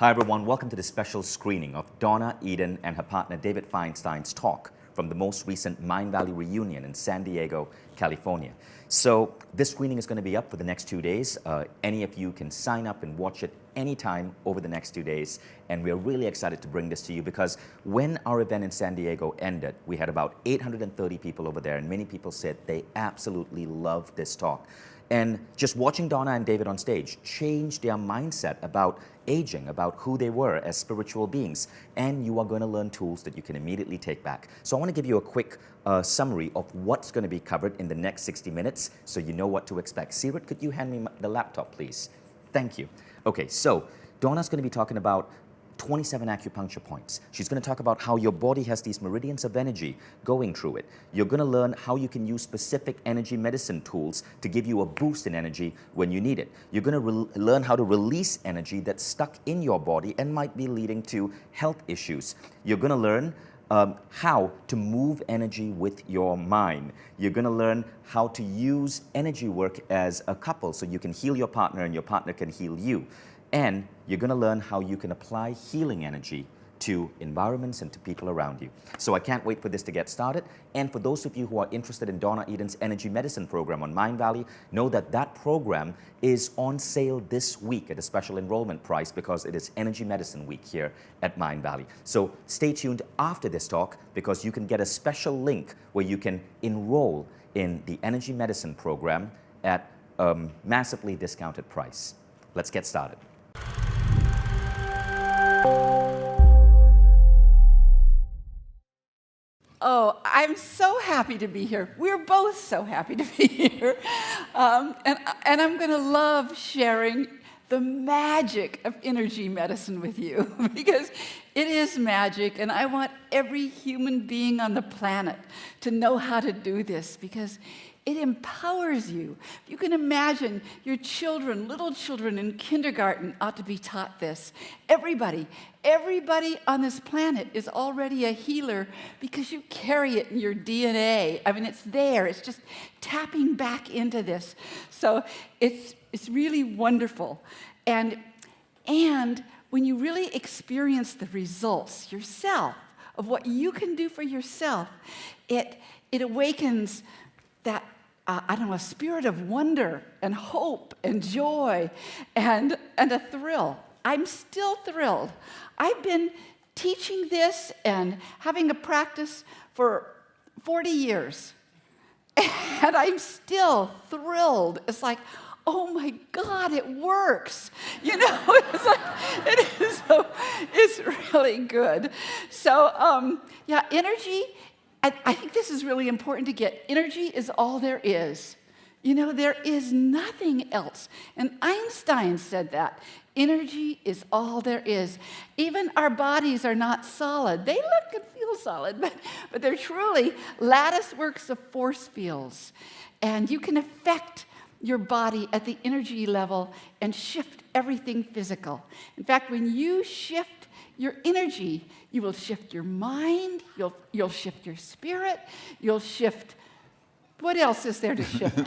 Hi everyone, welcome to this special screening of Donna, Eden, and her partner David Feinstein's talk from the most recent Mindvalley reunion in San Diego, California. So this screening is going to be up for the next 2 days. Any of you can sign up and watch it anytime over the next 2 days. And we're really excited to bring this to you because when our event in San Diego ended, we had about 830 people over there, and many people said they absolutely loved this talk. And just watching Donna and David on stage changed their mindset about aging, about who they were as spiritual beings. And you are going to learn tools that you can immediately take back. So I want to give you a quick summary of what's going to be covered in the next 60 minutes so you know what to expect. Sirit, could you hand me the laptop, please? Thank you. Okay, so Donna's going to be talking about 27 acupuncture points. She's going to talk about how your body has these meridians of energy going through it. You're going to learn how you can use specific energy medicine tools to give you a boost in energy when you need it. You're going to learn how to release energy that's stuck in your body and might be leading to health issues. You're going to learn how to move energy with your mind. You're going to learn how to use energy work as a couple so you can heal your partner and your partner can heal you. And you're going to learn how you can apply healing energy to environments and to people around you. So I can't wait for this to get started. And for those of you who are interested in Donna Eden's energy medicine program on Mindvalley, know that that program is on sale this week at a special enrollment price because it is Energy Medicine Week here at Mindvalley. So stay tuned after this talk because you can get a special link where you can enroll in the energy medicine program at a massively discounted price. Let's get started. Oh, I'm so happy to be here. We're both so happy to be here. And I'm going to love sharing the magic of energy medicine with you because it is magic, and I want every human being on the planet to know how to do this because it empowers you. You can imagine your children, little children in kindergarten ought to be taught this. Everybody on this planet is already a healer because you carry it in your DNA. I mean, it's there. It's just tapping back into this. So it's really wonderful. And when you really experience the results yourself of what you can do for yourself, it awakens that, a spirit of wonder and hope and joy and a thrill. I'm still thrilled. I've been teaching this and having a practice for 40 years, and I'm still thrilled. It's like, oh my God, it works. You know, it's like, it's really good. So, energy, I think this is really important to get. Energy is all there is. You know, there is nothing else. And Feinstein said that. Energy is all there is. Even our bodies are not solid. They look and feel solid, but they're truly lattice works of force fields. And you can affect your body at the energy level and shift everything physical. In fact, when you shift your energy, you will shift your mind, you'll shift your spirit, you'll shift, what else is there to shift?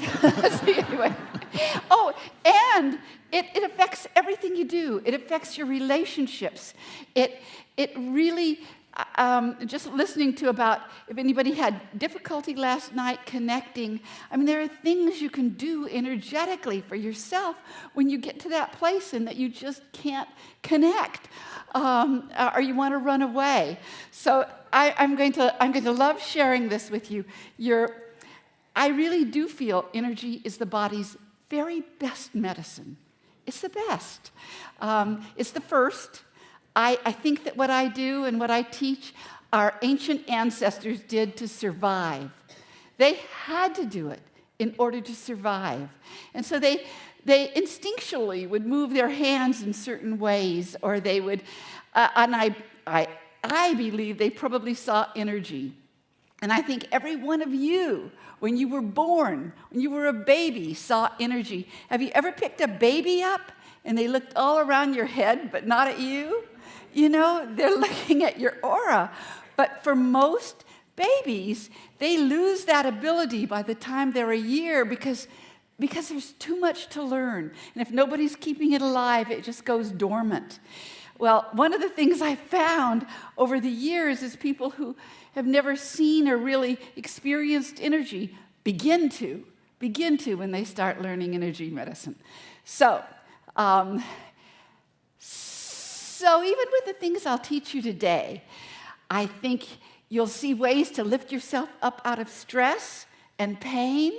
Anyway. Oh, and it affects everything you do. It affects your relationships. It really, just listening to about if anybody had difficulty last night connecting, I mean, there are things you can do energetically for yourself when you get to that place and that you just can't connect. Or you want to run away. So I'm going to love sharing this with you. I really do feel energy is the body's very best medicine. It's the best. It's the first. I think that what I do and what I teach, our ancient ancestors did to survive. They had to do it in order to survive. And so they instinctually would move their hands in certain ways, or they would, and I believe they probably saw energy. And I think every one of you, when you were born, when you were a baby, saw energy. Have you ever picked a baby up and they looked all around your head but not at you? You know, they're looking at your aura. But for most babies, they lose that ability by the time they're a year because there's too much to learn. And if nobody's keeping it alive, it just goes dormant. Well, one of the things I found over the years is people who have never seen or really experienced energy begin to when they start learning energy medicine. So even with the things I'll teach you today, I think you'll see ways to lift yourself up out of stress and pain,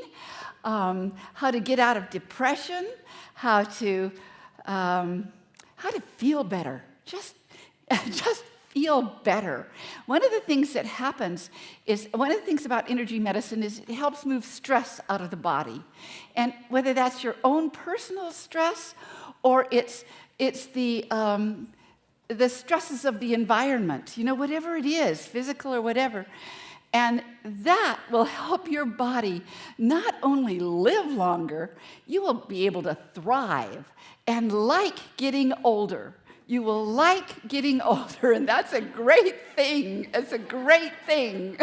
how to get out of depression, how to feel better. Just feel better. One of the things that happens is, one of the things about energy medicine is it helps move stress out of the body. And whether that's your own personal stress or it's the stresses of the environment, whatever it is, physical or whatever. And that will help your body not only live longer, you will be able to thrive and like getting older. You will like getting older, and that's a great thing. It's a great thing.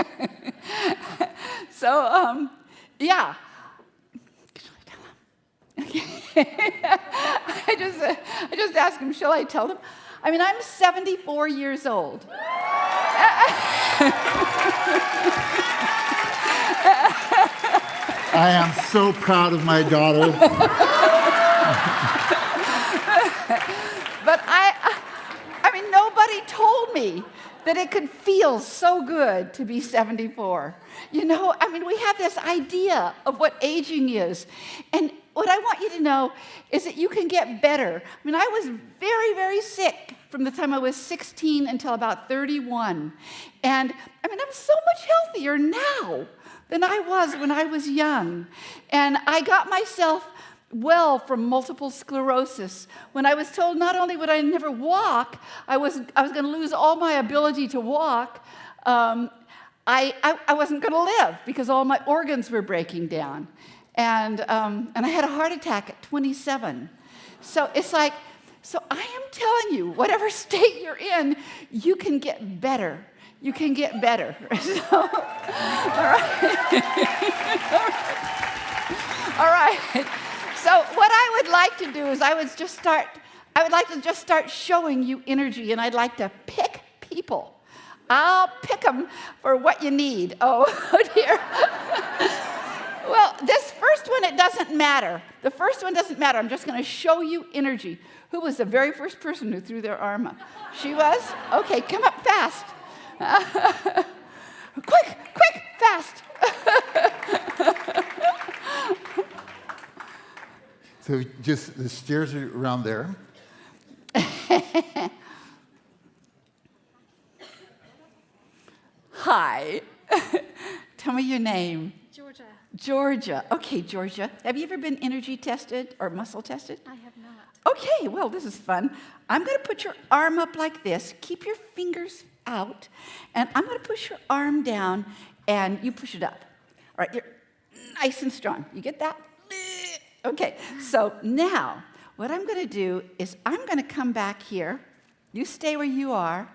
So, yeah. I just asked him, shall I tell them? I mean, I'm 74 years old. I am so proud of my daughter. But I mean, nobody told me that it could feel so good to be 74. I mean, we have this idea of what aging is. And what I want you to know is that you can get better. I mean, I was very, very sick from the time I was 16 until about 31. And I mean, I'm so much healthier now than I was when I was young. And I got myself well from multiple sclerosis when I was told not only would I never walk, I was going to lose all my ability to walk. I wasn't going to live because all my organs were breaking down. And I had a heart attack at 27. So it's like, so I am telling you, whatever state you're in, you can get better. You can get better. So, all right. All right. So what I would like to do is I would like to just start showing you energy, and I'd like to pick people. I'll pick them for what you need. Oh dear. Well, this first one, it doesn't matter. The first one doesn't matter. I'm just going to show you energy. Who was the very first person who threw their arm up? She was? Okay, come up fast. Quick, fast. So just the stairs are around there. Hi. Tell me your name. Georgia. Georgia. Okay, Georgia. Have you ever been energy tested or muscle tested? I have not. Okay, well, this is fun. I'm going to put your arm up like this. Keep your fingers out. And I'm going to push your arm down, and you push it up. All right, you're nice and strong. You get that? Okay, so now what I'm going to do is I'm going to come back here. You stay where you are.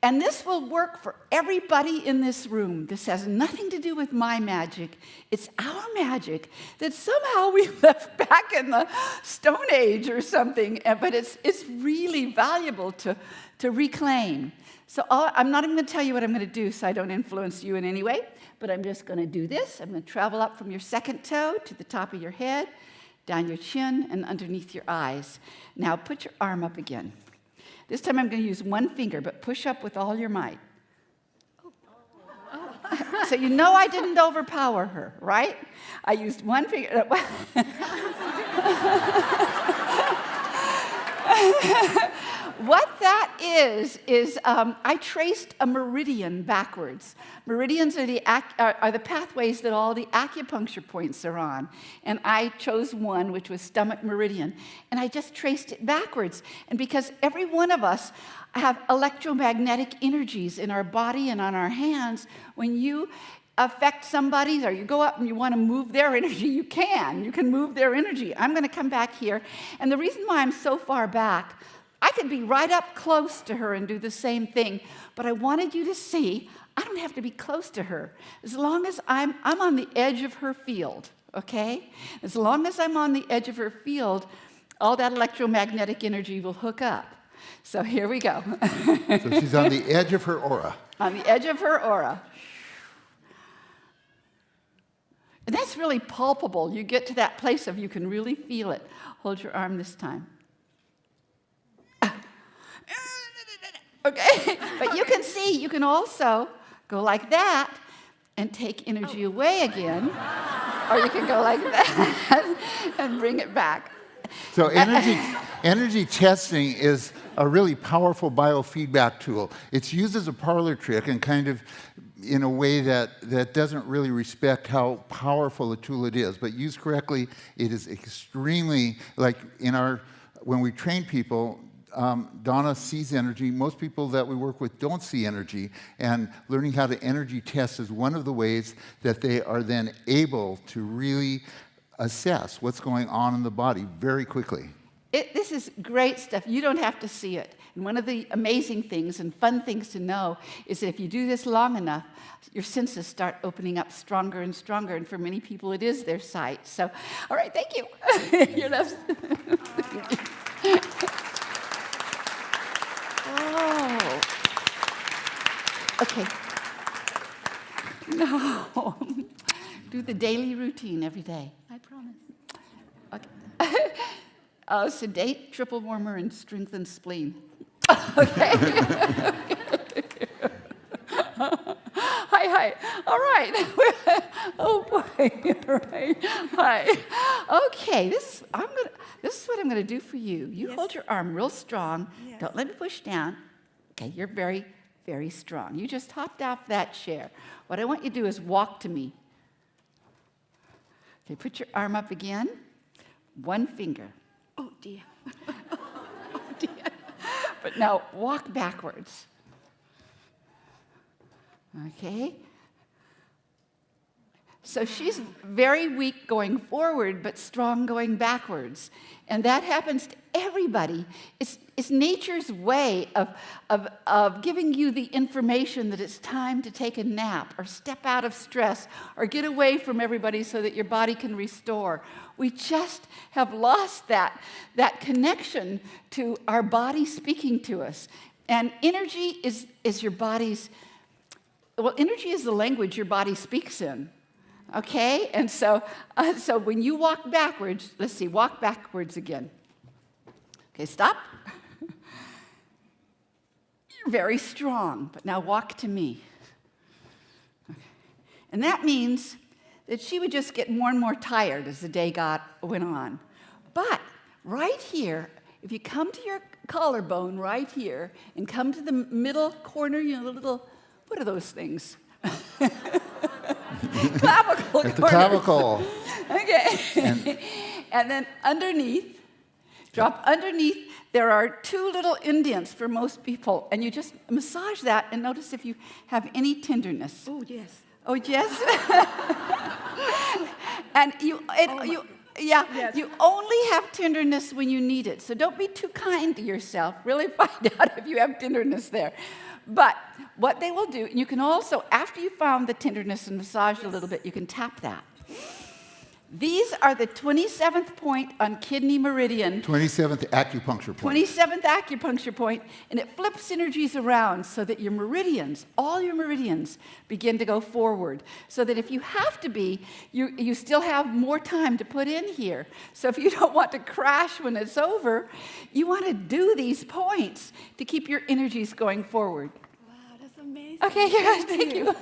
And this will work for everybody in this room. This has nothing to do with my magic. It's our magic that somehow we left back in the Stone Age or something. But it's really valuable to reclaim. So I'm not even going to tell you what I'm going to do so I don't influence you in any way. But I'm just going to do this. I'm going to travel up from your second toe to the top of your head, down your chin, and underneath your eyes. Now put your arm up again. This time I'm going to use one finger, but push up with all your might. So you know I didn't overpower her, right? I used one finger. What that is I traced a meridian backwards. Meridians are the pathways that all the acupuncture points are on. And I chose one, which was stomach meridian. And I just traced it backwards. And because every one of us have electromagnetic energies in our body and on our hands, when you affect somebody or you go up and you want to move their energy, you can. You can move their energy. I'm going to come back here. And the reason why I'm so far back, I could be right up close to her and do the same thing, but I wanted you to see I don't have to be close to her. As long as I'm on the edge of her field, okay? As long as I'm on the edge of her field, all that electromagnetic energy will hook up. So here we go. So she's on the edge of her aura. On the edge of her aura. And that's really palpable. You get to that place of you can really feel it. Hold your arm this time. Okay, but you can see, you can also go like that and take energy away again, or you can go like that and bring it back. So energy testing is a really powerful biofeedback tool. It's used as a parlor trick and kind of in a way that doesn't really respect how powerful a tool it is. But used correctly, it is extremely, like when we train people, Donna sees energy. Most people that we work with don't see energy. And learning how to energy test is one of the ways that they are then able to really assess what's going on in the body very quickly. This is great stuff. You don't have to see it. And one of the amazing things and fun things to know is that if you do this long enough, your senses start opening up stronger and stronger. And for many people, it is their sight. So, all right, thank you. You're left. Oh. Okay. No. Do the daily routine every day. I promise. Okay. Sedate, triple warmer, and strengthen spleen. Okay. Hi. All right. Oh boy. All right. Hi. Okay. This is what I'm gonna do for you. You hold your arm real strong. Yes. Don't let me push down. Okay. You're very, very strong. You just hopped off that chair. What I want you to do is walk to me. Okay. Put your arm up again. One finger. Oh dear. Oh dear. But now walk backwards. Okay? So she's very weak going forward, but strong going backwards. And that happens to everybody. It's nature's way of giving you the information that it's time to take a nap or step out of stress or get away from everybody so that your body can restore. We just have lost that connection to our body speaking to us. And energy is your body's, well, energy is the language your body speaks in. Okay, and so when you walk backwards, let's see, walk backwards again. Okay, stop. You're very strong, but now walk to me. Okay. And that means that she would just get more and more tired as the day went on. But right here, if you come to your collarbone right here and come to the middle corner, you know, the little, what are those things? Clavicle. At the clavicle. Okay. And then underneath, drop underneath, there are two little indents for most people. And you just massage that and notice if you have any tenderness. Oh, yes. Oh, yes? And Yes. you only have tenderness when you need it. So don't be too kind to yourself. Really find out if you have tenderness there. But what they will do, and you can also, after you found the tenderness and massaged a little bit, you can tap that. These are the 27th point on kidney meridian. 27th acupuncture point. 27th acupuncture point, and it flips energies around so that your meridians, all your meridians, begin to go forward. So that if you have to be, you still have more time to put in here. So if you don't want to crash when it's over, you want to do these points to keep your energies going forward. Wow, that's amazing. Okay, yeah, thank you.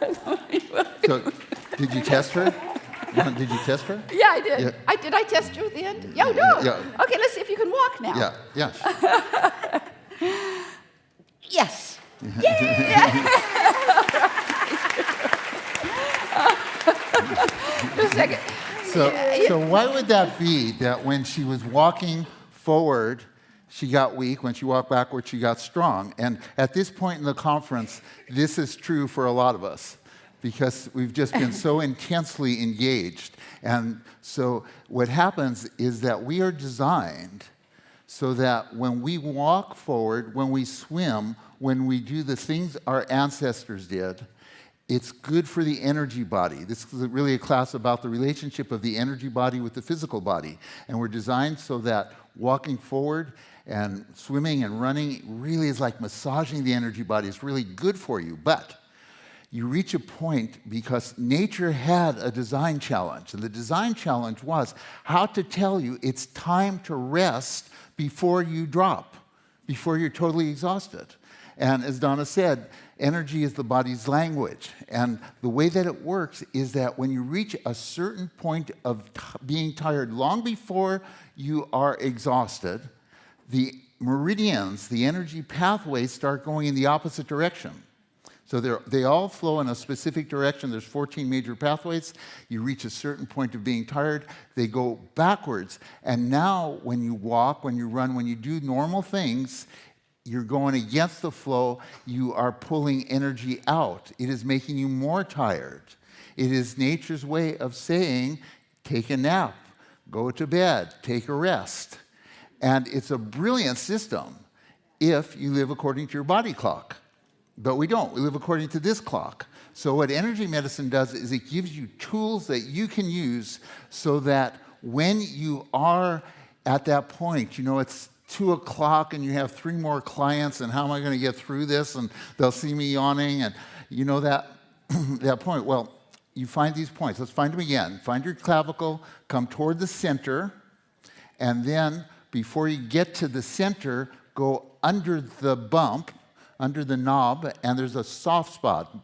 So, did you test her? Did you test her? Yeah, I did. Yeah. Did I test you at the end? Yeah, no. Yeah. Okay, let's see if you can walk now. Yeah, yes. Yes. Just a second. So why would that be that when she was walking forward, she got weak. When she walked backward, she got strong? And at this point in the conference, this is true for a lot of us, because we've just been so intensely engaged. And so what happens is that we are designed so that when we walk forward, when we swim, when we do the things our ancestors did, it's good for the energy body. This is really a class about the relationship of the energy body with the physical body. And we're designed so that walking forward And swimming and running really is like massaging the energy body. It's really good for you. But you reach a point because nature had a design challenge. And the design challenge was how to tell you it's time to rest before you drop, before you're totally exhausted. And as Donna said, energy is the body's language. And the way that it works is that when you reach a certain point of being tired, long before you are exhausted, the meridians, the energy pathways start going in the opposite direction. So they all flow in a specific direction. There's 14 major pathways. You reach a certain point of being tired, they go backwards. And now when you walk, when you run, when you do normal things, you're going against the flow. You are pulling energy out. It is making you more tired. It is nature's way of saying, take a nap, go to bed, take a rest. And it's a brilliant system if you live according to your body clock. But we don't. We live according to this clock. So what energy medicine does is it gives you tools that you can use so that when you are at that point, you know, it's 2 o'clock and you have 3 more clients, and how am I going to get through this? And they'll see me yawning, and you know that, that point. Well, you find these points. Let's find them again. Find your clavicle, come toward the center, and then before you get to the center, go under the bump, under the knob, and there's a soft spot.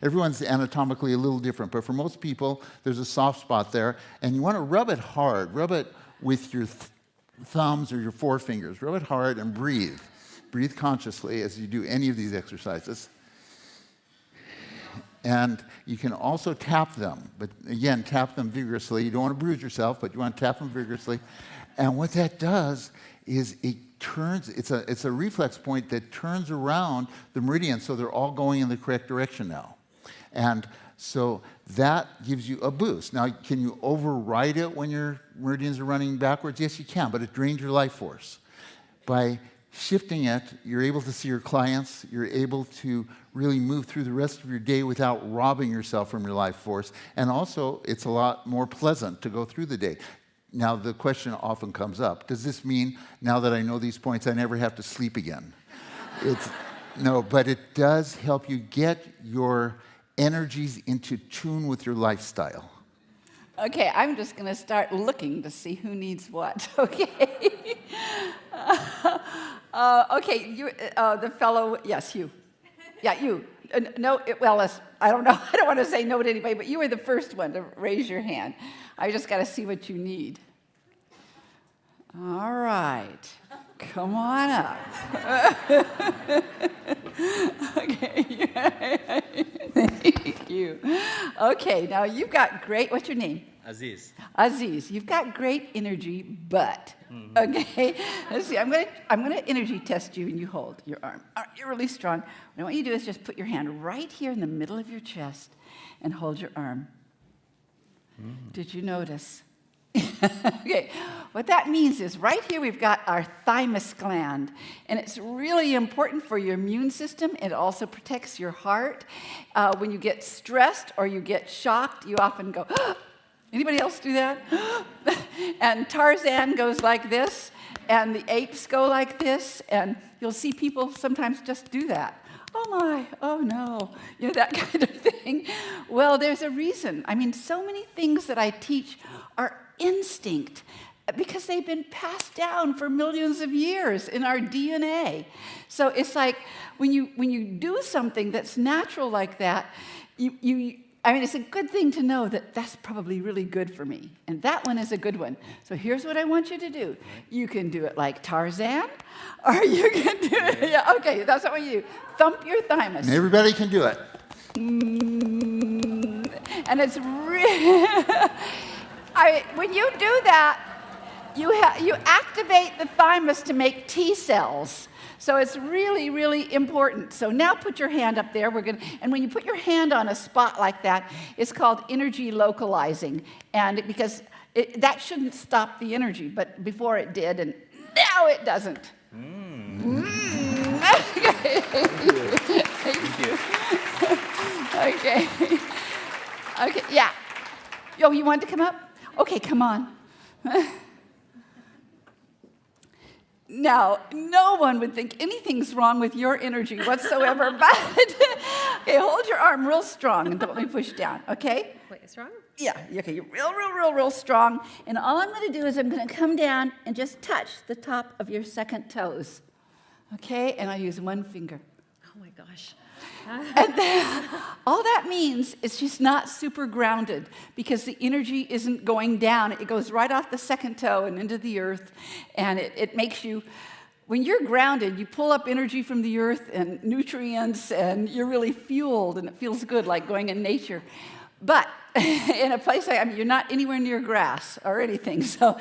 Everyone's anatomically a little different, but for most people, there's a soft spot there, and you want to rub it hard. Rub it with your thumbs or your forefingers. Rub it hard and breathe. Breathe consciously as you do any of these exercises. And you can also tap them, but again, tap them vigorously. You don't want to bruise yourself, but you want to tap them vigorously. And what that does is it turns, it's a reflex point that turns around the meridians so they're all going in the correct direction now. And so that gives you a boost. Now, can you override it when your meridians are running backwards? Yes, you can, but it drains your life force. By shifting it, you're able to see your clients, you're able to really move through the rest of your day without robbing yourself from your life force. And also, it's a lot more pleasant to go through the day. Now, the question often comes up, does this mean now that I know these points, I never have to sleep again? No, but it does help you get your energies into tune with your lifestyle. Okay, I'm just going to start looking to see who needs what, okay? Okay, you, the fellow, yes, you. Yeah, you. No, I don't know. I don't want to say no to anybody, but you were the first one to raise your hand. I just got to see what you need. All right. Come on up. Okay. Thank you. Okay, now you've got great, what's your name? Aziz. Aziz, you've got great energy, but, okay? Let's see, I'm gonna energy test you, and you hold your arm. You're really strong. What I want you to do is just put your hand right here in the middle of your chest and hold your arm. Did you notice? Okay, what that means is right here we've got our thymus gland, and it's really important for your immune system. It also protects your heart. When you get stressed or you get shocked, you often go, anybody else do that? And Tarzan goes like this, and the apes go like this, and you'll see people sometimes just do that. Oh my, oh no, you know, that kind of thing. Well, there's a reason. I mean, so many things that I teach are instinct because they've been passed down for millions of years in our DNA. So it's like when you do something that's natural like that, I mean, it's a good thing to know that that's probably really good for me. And that one is a good one. So here's what I want you to do. You can do it like Tarzan, or you can do it, yeah, okay, that's what you do. Thump your thymus. And everybody can do it. And it's really, when you do that, you activate the thymus to make T cells. So it's really, really important. So now put your hand up there. And when you put your hand on a spot like that, it's called energy localizing. And because that shouldn't stop the energy, but before it did, and now it doesn't. Thank you. Okay. Okay, yeah. Oh, you want to come up? Okay, come on. Now, no one would think anything's wrong with your energy whatsoever, but okay, hold your arm real strong and don't let me push down, okay? Wait, strong? Yeah, okay, you're real strong. And all I'm going to do is I'm going to come down and just touch the top of your second toes, okay? And I'll use one finger. Oh my gosh. And then, all that means is she's not super grounded because the energy isn't going down. It goes right off the second toe and into the earth. And it makes you, when you're grounded, you pull up energy from the earth and nutrients, and you're really fueled, and it feels good like going in nature. But in a place like, I mean, you're not anywhere near grass or anything. So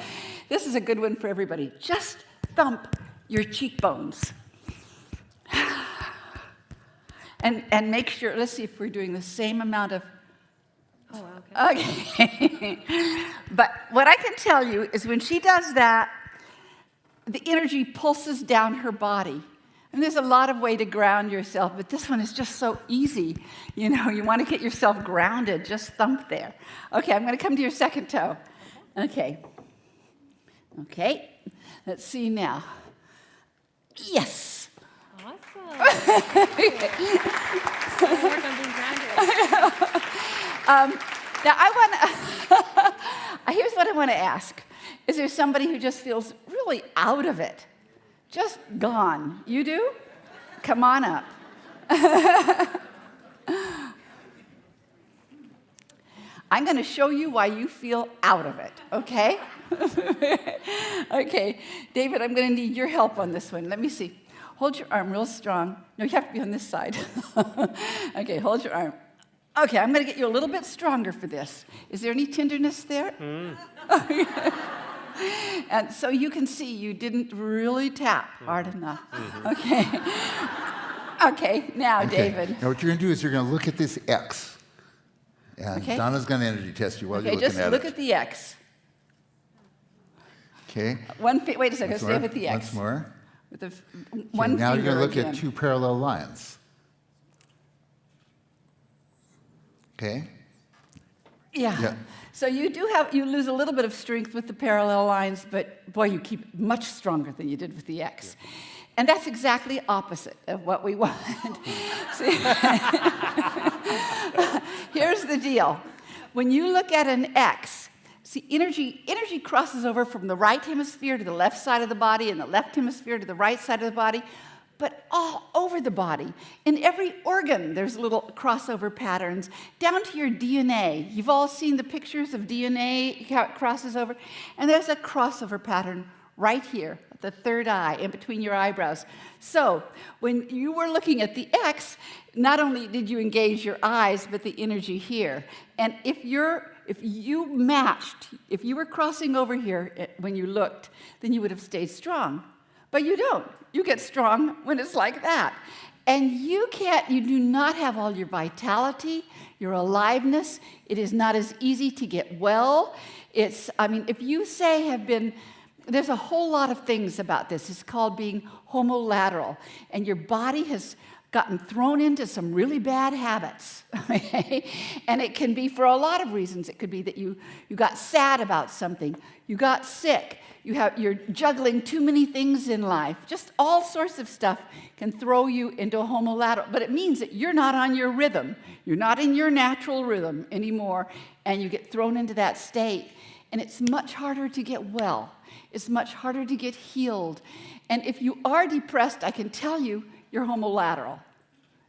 this is a good one for everybody. Just thump your cheekbones. And make sure, let's see if we're doing the same amount of, Oh, wow, okay. okay. But what I can tell you is when she does that, the energy pulses down her body. And there's a lot of way to ground yourself, but this one is just so easy. You know, you want to get yourself grounded, just thump there. Okay, I'm going to come to your second toe. Okay. Okay, let's see now. Yes. Awesome. Work on being grounded. Now, I want to, here's what I want to ask. Is there somebody who just feels really out of it? Just gone. You do? Come on up. I'm going to show you why you feel out of it, okay? Okay, David, I'm going to need your help on this one. Let me see. Hold your arm real strong. No, you have to be on this side. Okay, hold your arm. Okay, I'm going to get you a little bit stronger for this. Is there any tenderness there? And so you can see you didn't really tap hard enough. Okay. Okay, now, David. Now what you're going to do is you're going to look at this X. And Okay. Donna's going to energy test you while Okay, you're looking just at look it. at the X. Okay. Wait a second, Once stay more. with the X. Once more. With the Okay, one now you're finger going to look again. at two parallel lines. Okay. Yeah. Yeah. So you lose a little bit of strength with the parallel lines, but boy, you keep much stronger than you did with the X. And that's exactly opposite of what we want. See? Here's the deal. When you look at an X, see, energy crosses over from the right hemisphere to the left side of the body and the left hemisphere to the right side of the body, but all over the body. In every organ, there's little crossover patterns, down to your DNA. You've all seen the pictures of DNA, how it crosses over. And there's a crossover pattern right here, at the third eye, in between your eyebrows. So when you were looking at the X, not only did you engage your eyes, but the energy here. And if you matched, if you were crossing over here when you looked, then you would have stayed strong. But you don't. You get strong when it's like that. And you do not have all your vitality, your aliveness. It is not as easy to get well. If you say there's a whole lot of things about this. It's called being homolateral. And your body has gotten thrown into some really bad habits. Okay? And it can be for a lot of reasons. It could be that you got sad about something. You got sick. You're juggling too many things in life. Just all sorts of stuff can throw you into a homolateral. But it means that you're not on your rhythm. You're not in your natural rhythm anymore. And you get thrown into that state. And it's much harder to get well. It's much harder to get healed. And if you are depressed, I can tell you, you're homolateral.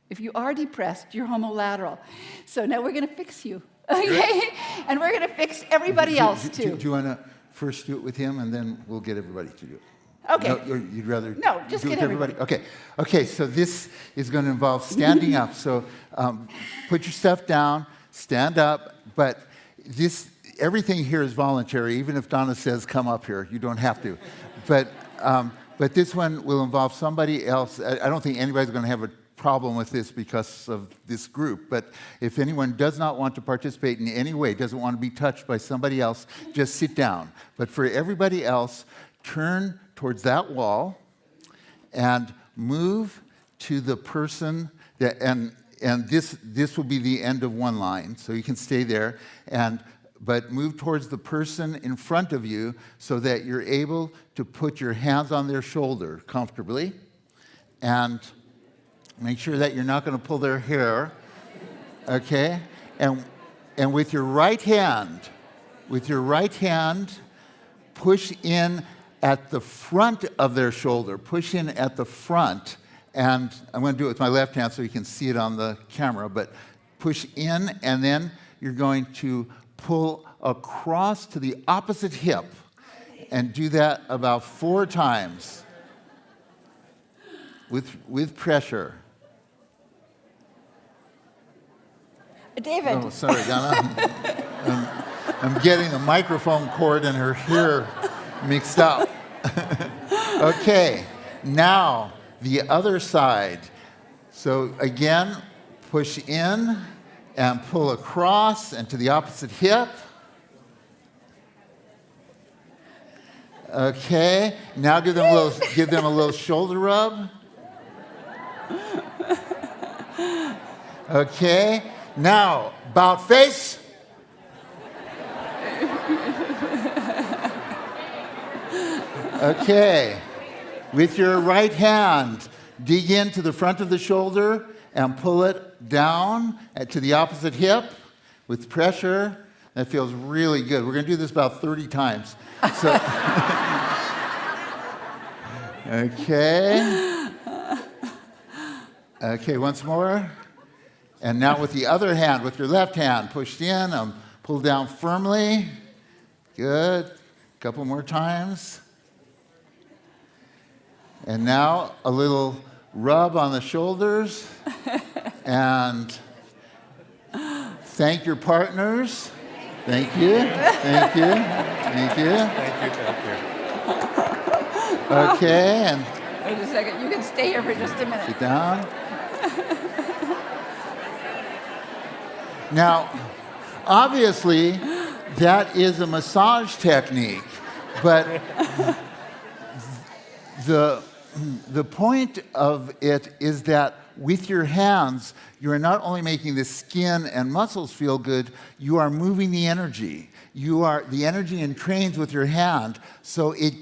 If you are depressed, you're homolateral. So now we're going to fix you. Okay? And we're going to fix everybody else, too. Do you want to first do it with him, and then we'll get everybody to do it? Okay. No, you'd rather No, just do it get with everybody? Okay, so this is going to involve standing up. So put your stuff down, stand up, but everything here is voluntary. Even if Donna says, come up here, you don't have to. But this one will involve somebody else. I don't think anybody's going to have a problem with this because of this group. But if anyone does not want to participate in any way, doesn't want to be touched by somebody else, just sit down. But for everybody else, turn towards that wall and move to the person and this will be the end of one line, so you can stay there, and but move towards the person in front of you so that you're able to put your hands on their shoulder comfortably. And make sure that you're not going to pull their hair, okay? And with your right hand, push in at the front of their shoulder. Push in at the front. And I'm going to do it with my left hand so you can see it on the camera. But push in, and then you're going to pull across to the opposite hip. And do that about 4 times with pressure. David. Oh, sorry, Donna. I'm getting the microphone cord and her hair mixed up. Okay, now the other side. So again, push in and pull across and to the opposite hip. Okay, now give them a little shoulder rub. Okay, now about face. Okay, with your right hand, dig into the front of the shoulder and pull it down to the opposite hip with pressure. That feels really good. We're going to do this about 30 times. So, okay. Okay, once more. And now with the other hand, with your left hand, pushed in, pull down firmly. Good. A couple more times. And now a little rub on the shoulders. And thank your partners. Thank you. Thank you. Thank you. Thank you. Okay, and Wait a second. You can stay here for just a minute. sit down. Now, obviously, that is a massage technique, but the point of it is that with your hands, you are not only making the skin and muscles feel good, you are moving the energy. The energy entrains with your hand, so it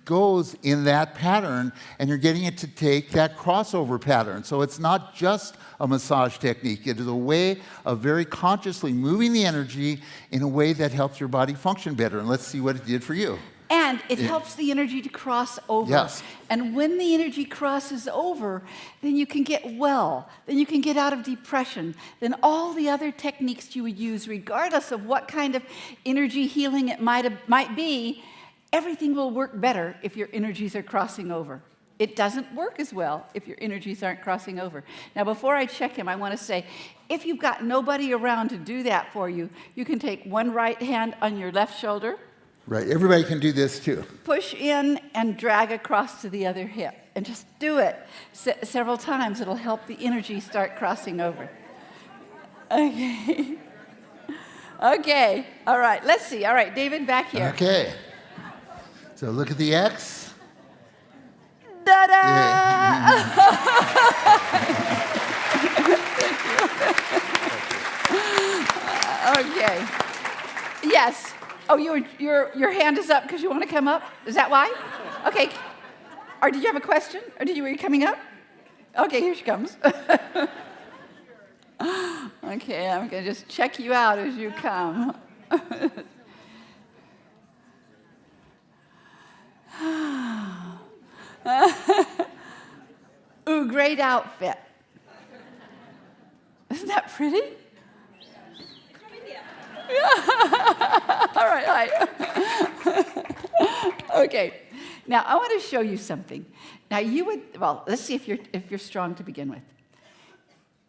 goes in that pattern, and you're getting it to take that crossover pattern. So it's not just a massage technique. It is a way of very consciously moving the energy in a way that helps your body function better. And let's see what it did for you. And it helps the energy to cross over. Yes. And when the energy crosses over, then you can get well. Then you can get out of depression. Then all the other techniques you would use, regardless of what kind of energy healing it might be, everything will work better if your energies are crossing over. It doesn't work as well if your energies aren't crossing over. Now, before I check him, I want to say, if you've got nobody around to do that for you, you can take one right hand on your left shoulder. Right, everybody can do this too. Push in and drag across to the other hip. And just do it several times. It'll help the energy start crossing over. Okay. Okay. All right. Let's see. All right. David, back here. Okay. So look at the X. Da-da! Okay. Yes. Oh, your hand is up because you want to come up? Is that why? Okay. Or did you have a question? Or were you coming up? Okay, here she comes. Okay, I'm going to just check you out as you come. Ooh, great outfit. Isn't that pretty? All right, hi. Okay. Now I want to show you something. Now let's see if you're strong to begin with.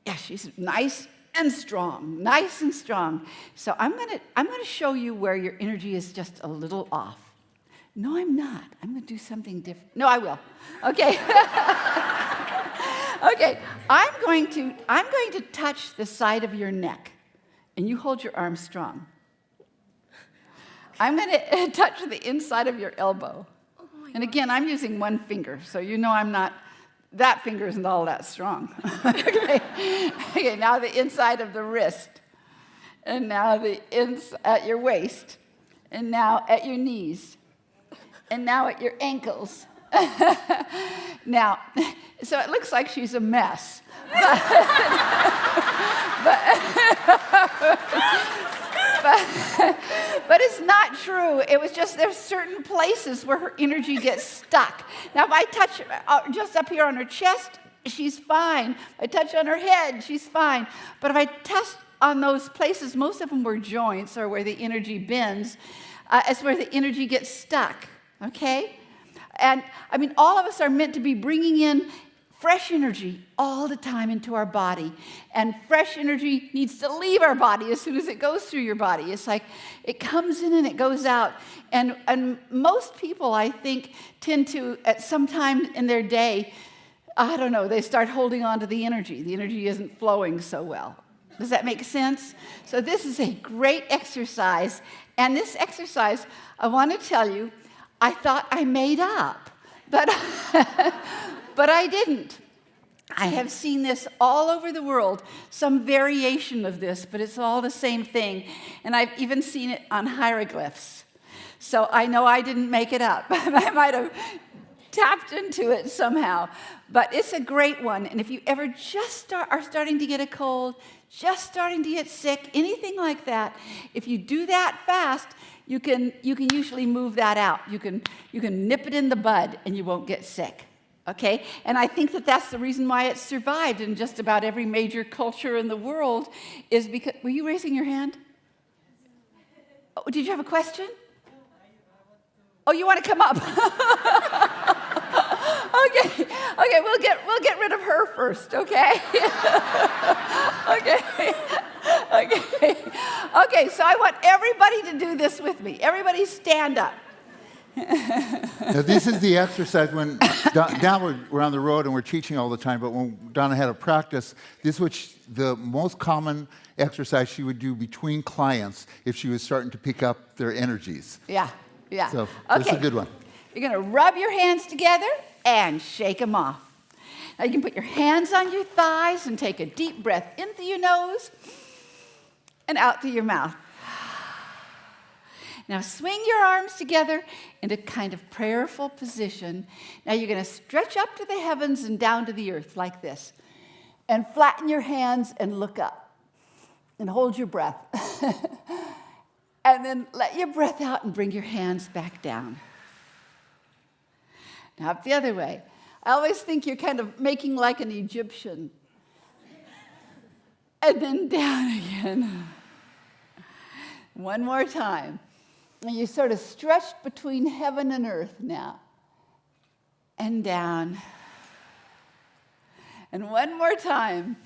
Yeah, she's nice and strong, nice and strong. So I'm gonna show you where your energy is just a little off. No, I'm not. I'm gonna do something different. No, I will. Okay. Okay. I'm going to touch the side of your neck. And you hold your arm strong. I'm going to touch the inside of your elbow. And again, I'm using one finger, so you know that finger isn't all that strong. Okay. Okay, now the inside of the wrist. and now at your waist, and now at your knees, and now at your ankles. Now, so it looks like she's a mess. But it's not true. It was just there's certain places where her energy gets stuck. Now, if I touch just up here on her chest, she's fine. If I touch on her head, she's fine. But if I touch on those places, most of them were joints or where the energy bends, it's where the energy gets stuck, okay? And, I mean, all of us are meant to be bringing in fresh energy all the time into our body. And fresh energy needs to leave our body as soon as it goes through your body. It's like it comes in and it goes out. And most people, I think, tend to, at some time in their day, I don't know, they start holding on to the energy. The energy isn't flowing so well. Does that make sense? So this is a great exercise. And this exercise, I want to tell you, I thought I made up. But but I didn't. I have seen this all over the world, some variation of this, but it's all the same thing. And I've even seen it on hieroglyphs. So I know I didn't make it up. I might have tapped into it somehow. But it's a great one. And if you ever just are starting to get a cold, just starting to get sick, anything like that, if you do that fast, you can usually move that out. You can nip it in the bud and you won't get sick. Okay? And I think that that's the reason why it survived in just about every major culture in the world is because, were you raising your hand? Oh, did you have a question? Oh, you want to come up? Okay, we'll get rid of her first, okay? Okay, so I want everybody to do this with me. Everybody stand up. Now, this is the exercise when, now we're on the road and we're teaching all the time, but when Donna had a practice, this was the most common exercise she would do between clients if she was starting to pick up their energies. Yeah. So this is a good one. You're going to rub your hands together and shake them off. Now you can put your hands on your thighs and take a deep breath in through your nose and out through your mouth. Now swing your arms together in a kind of prayerful position. Now you're going to stretch up to the heavens and down to the earth like this. And flatten your hands and look up. And hold your breath. And then let your breath out and bring your hands back down. Now up the other way. I always think you're kind of making like an Egyptian. And then down again. One more time. And you're sort of stretched between heaven and earth now. And down. And one more time.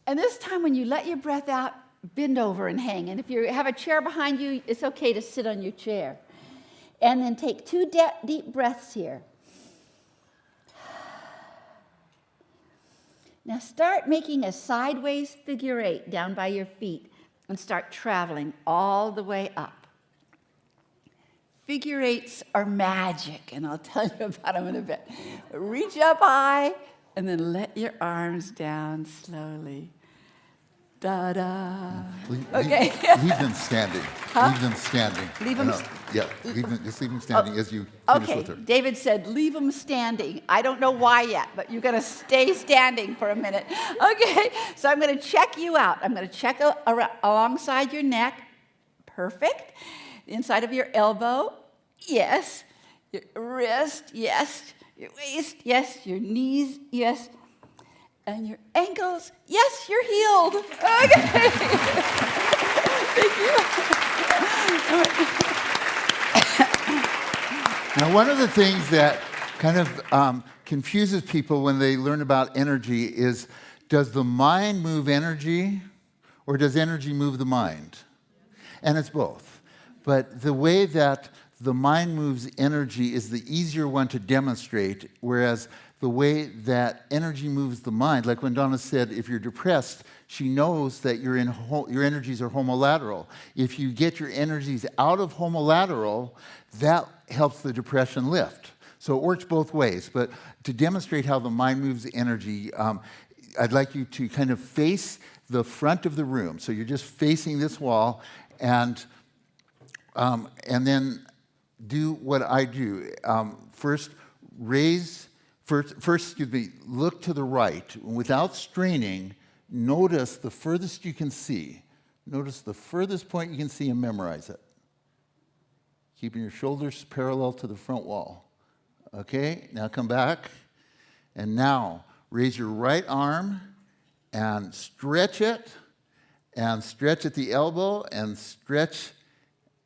And this time when you let your breath out, bend over and hang. And if you have a chair behind you, it's okay to sit on your chair. And then take 2 deep breaths here. Now start making a sideways figure 8 down by your feet and start traveling all the way up. Figure 8s are magic, and I'll tell you about them in a bit. Reach up high and then let your arms down slowly. Da-da. Okay. Leave them standing. Huh? Leave them standing. Leave them just leave them standing as you finish Okay, with her. David said, leave them standing. I don't know why yet, but you're going to stay standing for a minute. Okay, so I'm going to check you out. I'm going to check alongside your neck. Perfect. The inside of your elbow. Yes. Your wrist. Yes. Your waist. Yes. Your knees. Yes. And your ankles. Yes, you're healed. Okay. Thank you. Now, one of the things that kind of confuses people when they learn about energy is, does the mind move energy, or does energy move the mind? And it's both. But the way that the mind moves energy is the easier one to demonstrate, whereas the way that energy moves the mind, like when Donna said, if you're depressed, she knows that your energies are homolateral. If you get your energies out of homolateral, that helps the depression lift. So it works both ways. But to demonstrate how the mind moves energy, I'd like you to kind of face the front of the room. So you're just facing this wall, and then do what I do. First, look to the right. Without straining, notice the furthest you can see. Notice the furthest point you can see and memorize it. Keeping your shoulders parallel to the front wall. Okay, now come back. And now raise your right arm and stretch it, and stretch at the elbow, and stretch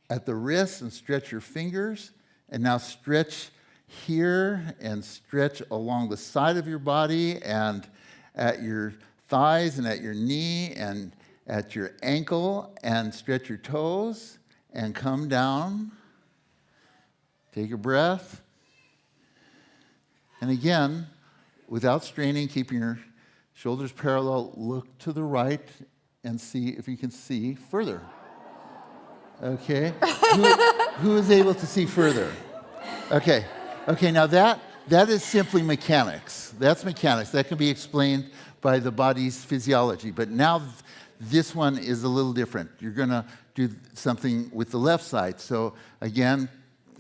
at the wrist, and stretch your fingers. And now stretch here, and stretch along the side of your body, and at your thighs, and at your knee, and at your ankle, and stretch your toes, and come down. Take a breath. And again, without straining, keeping your shoulders parallel, look to the right and see if you can see further. Okay? Who is able to see further? Okay. Okay, now that is simply mechanics. That's mechanics. That can be explained by the body's physiology. But now this one is a little different. You're going to do something with the left side. So again,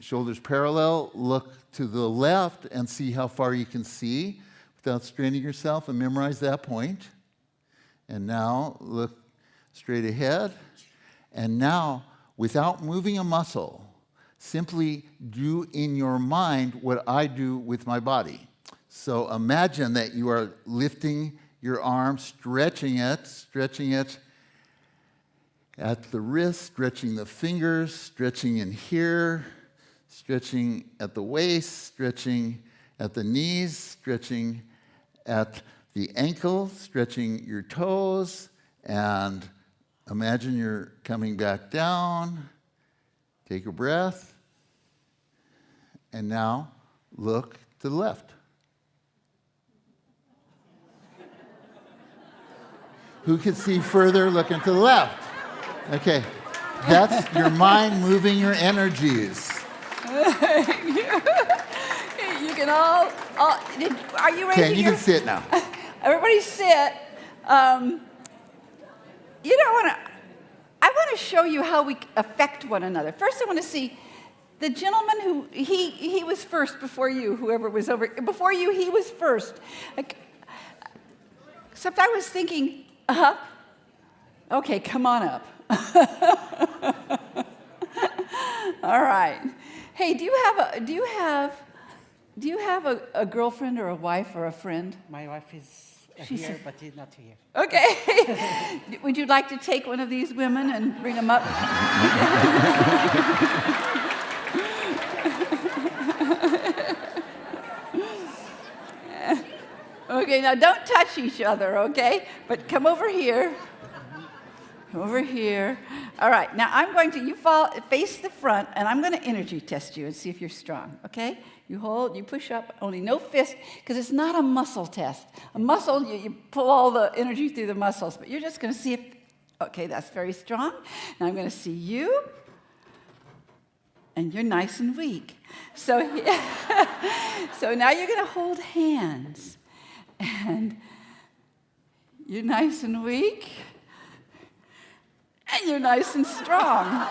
shoulders parallel, look to the left and see how far you can see without straining yourself, and memorize that point. And now look straight ahead. And now, without moving a muscle, simply do in your mind what I do with my body. So imagine that you are lifting your arm, stretching it at the wrist, stretching the fingers, stretching in here, stretching at the waist, stretching at the knees, stretching at the ankle, stretching your toes, and imagine you're coming back down. Take a breath. And now look to the left. Who can see further looking to the left? Okay. That's your mind moving your energies. You can all are you raising Okay, you can sit now. Everybody sit. I want to show you how we affect one another. First, I want to see the gentleman who, he was first before you, whoever was over, before you, he was first. Except I was thinking, okay, come on up. All right. Hey, do you have a girlfriend or a wife or a friend? My wife is She's here, but she's not here. Okay. Would you like to take one of these women and bring them up? Okay, now don't touch each other, okay? But come over here. Come over here. All right, now I'm going to, face the front, and I'm going to energy test you and see if you're strong, okay? You hold, you push up, only no fist, because it's not a muscle test. A muscle, you pull all the energy through the muscles, but you're just going to see if, okay, that's very strong. Now I'm going to see you, and you're nice and weak. So, so now you're going to hold hands, and you're nice and weak, and you're nice and strong.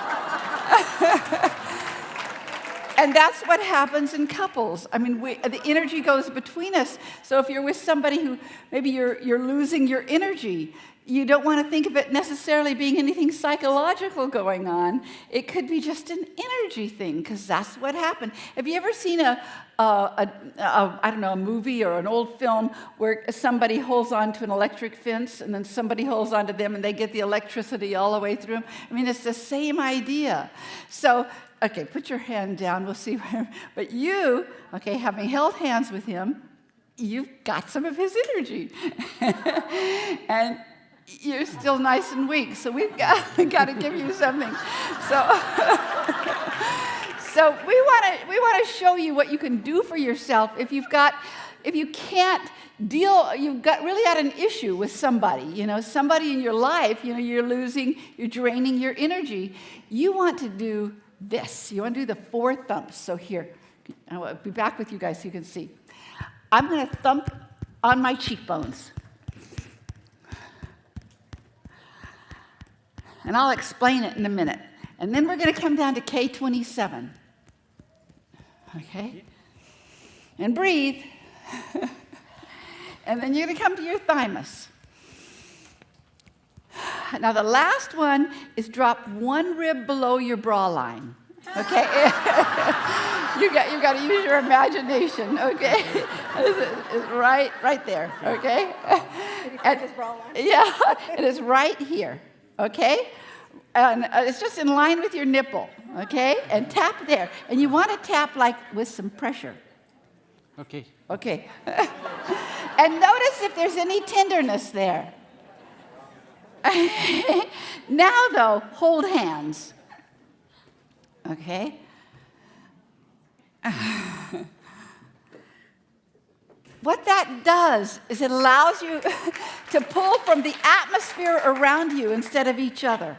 And that's what happens in couples. I mean, the energy goes between us. So if you're with somebody who maybe you're losing your energy, you don't want to think of it necessarily being anything psychological going on. It could be just an energy thing, because that's what happened. Have you ever seen a movie or an old film where somebody holds on to an electric fence and then somebody holds on to them and they get the electricity all the way through them? I mean, it's the same idea. So, okay, put your hand down. We'll see where. But you, okay, having held hands with him, you've got some of his energy. And you're still nice and weak, so we've got to give you something. So we want to show you what you can do for yourself if you can't deal, you've really got an issue with somebody, somebody in your life, you're draining your energy. You want to do this. You want to do the 4 thumps. So here, I'll be back with you guys so you can see. I'm going to thump on my cheekbones. And I'll explain it in a minute. And then we're going to come down to K27. Okay? And breathe. And then you're going to come to your thymus. Now, the last one is drop one rib below your bra line. Okay? you got to use your imagination, okay? It's right there, okay? And, yeah, it is right here, okay? And it's just in line with your nipple, okay? And tap there. And you want to tap like with some pressure. Okay. Okay. And notice if there's any tenderness there. Now, though, hold hands. Okay? What that does is it allows you to pull from the atmosphere around you instead of each other.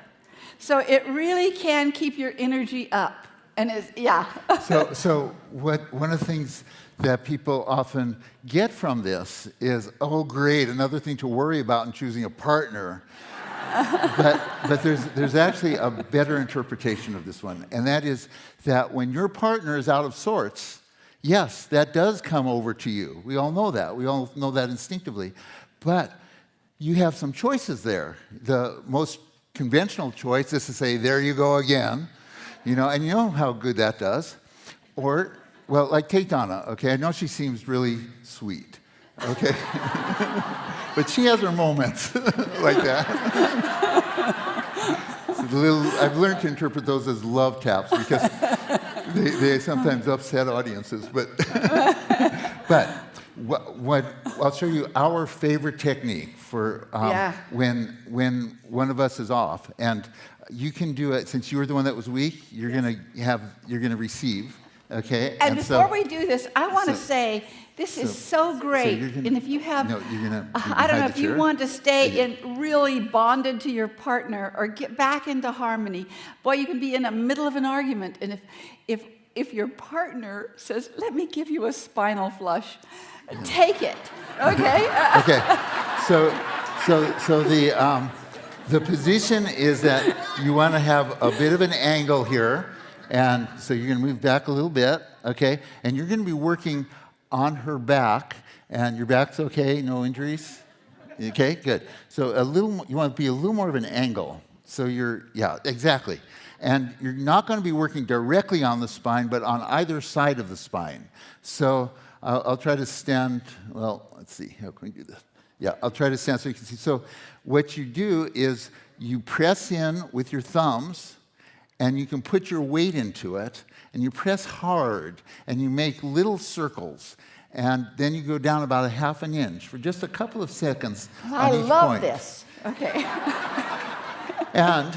So it really can keep your energy up. And it's, yeah. So one of the things that people often get from this is, oh, great, another thing to worry about in choosing a partner. but there's actually a better interpretation of this one, and that is that when your partner is out of sorts, yes, that does come over to you. We all know that. We all know that instinctively. But you have some choices there. The most conventional choice is to say, there you go again, and you know how good that does. Or, well, like take Donna, okay? I know she seems really sweet, okay? But she has her moments like that. I've learned to interpret those as love taps because they sometimes upset audiences. But what I'll show you our favorite technique for when one of us is off, and you can do it since you were the one that was weak. You're gonna receive. Okay. And before we do this, I want to say this is so great. And if you have, I don't know if you want to stay in really bonded to your partner or get back into harmony. Boy, you can be in the middle of an argument, and if your partner says, "Let me give you a spinal flush," take it. Okay. Okay. So the position is that you want to have a bit of an angle here. And so you're going to move back a little bit, okay? And you're going to be working on her back. And your back's okay? No injuries? Okay, good. So you want to be a little more of an angle. So yeah, exactly. And you're not going to be working directly on the spine, but on either side of the spine. So I'll try to stand, well, let's see, how can we do this? Yeah, I'll try to stand so you can see. So what you do is you press in with your thumbs, and you can put your weight into it, and you press hard, and you make little circles, and then you go down about 1/2 inch for just a couple of seconds on each point. I love this. Okay. And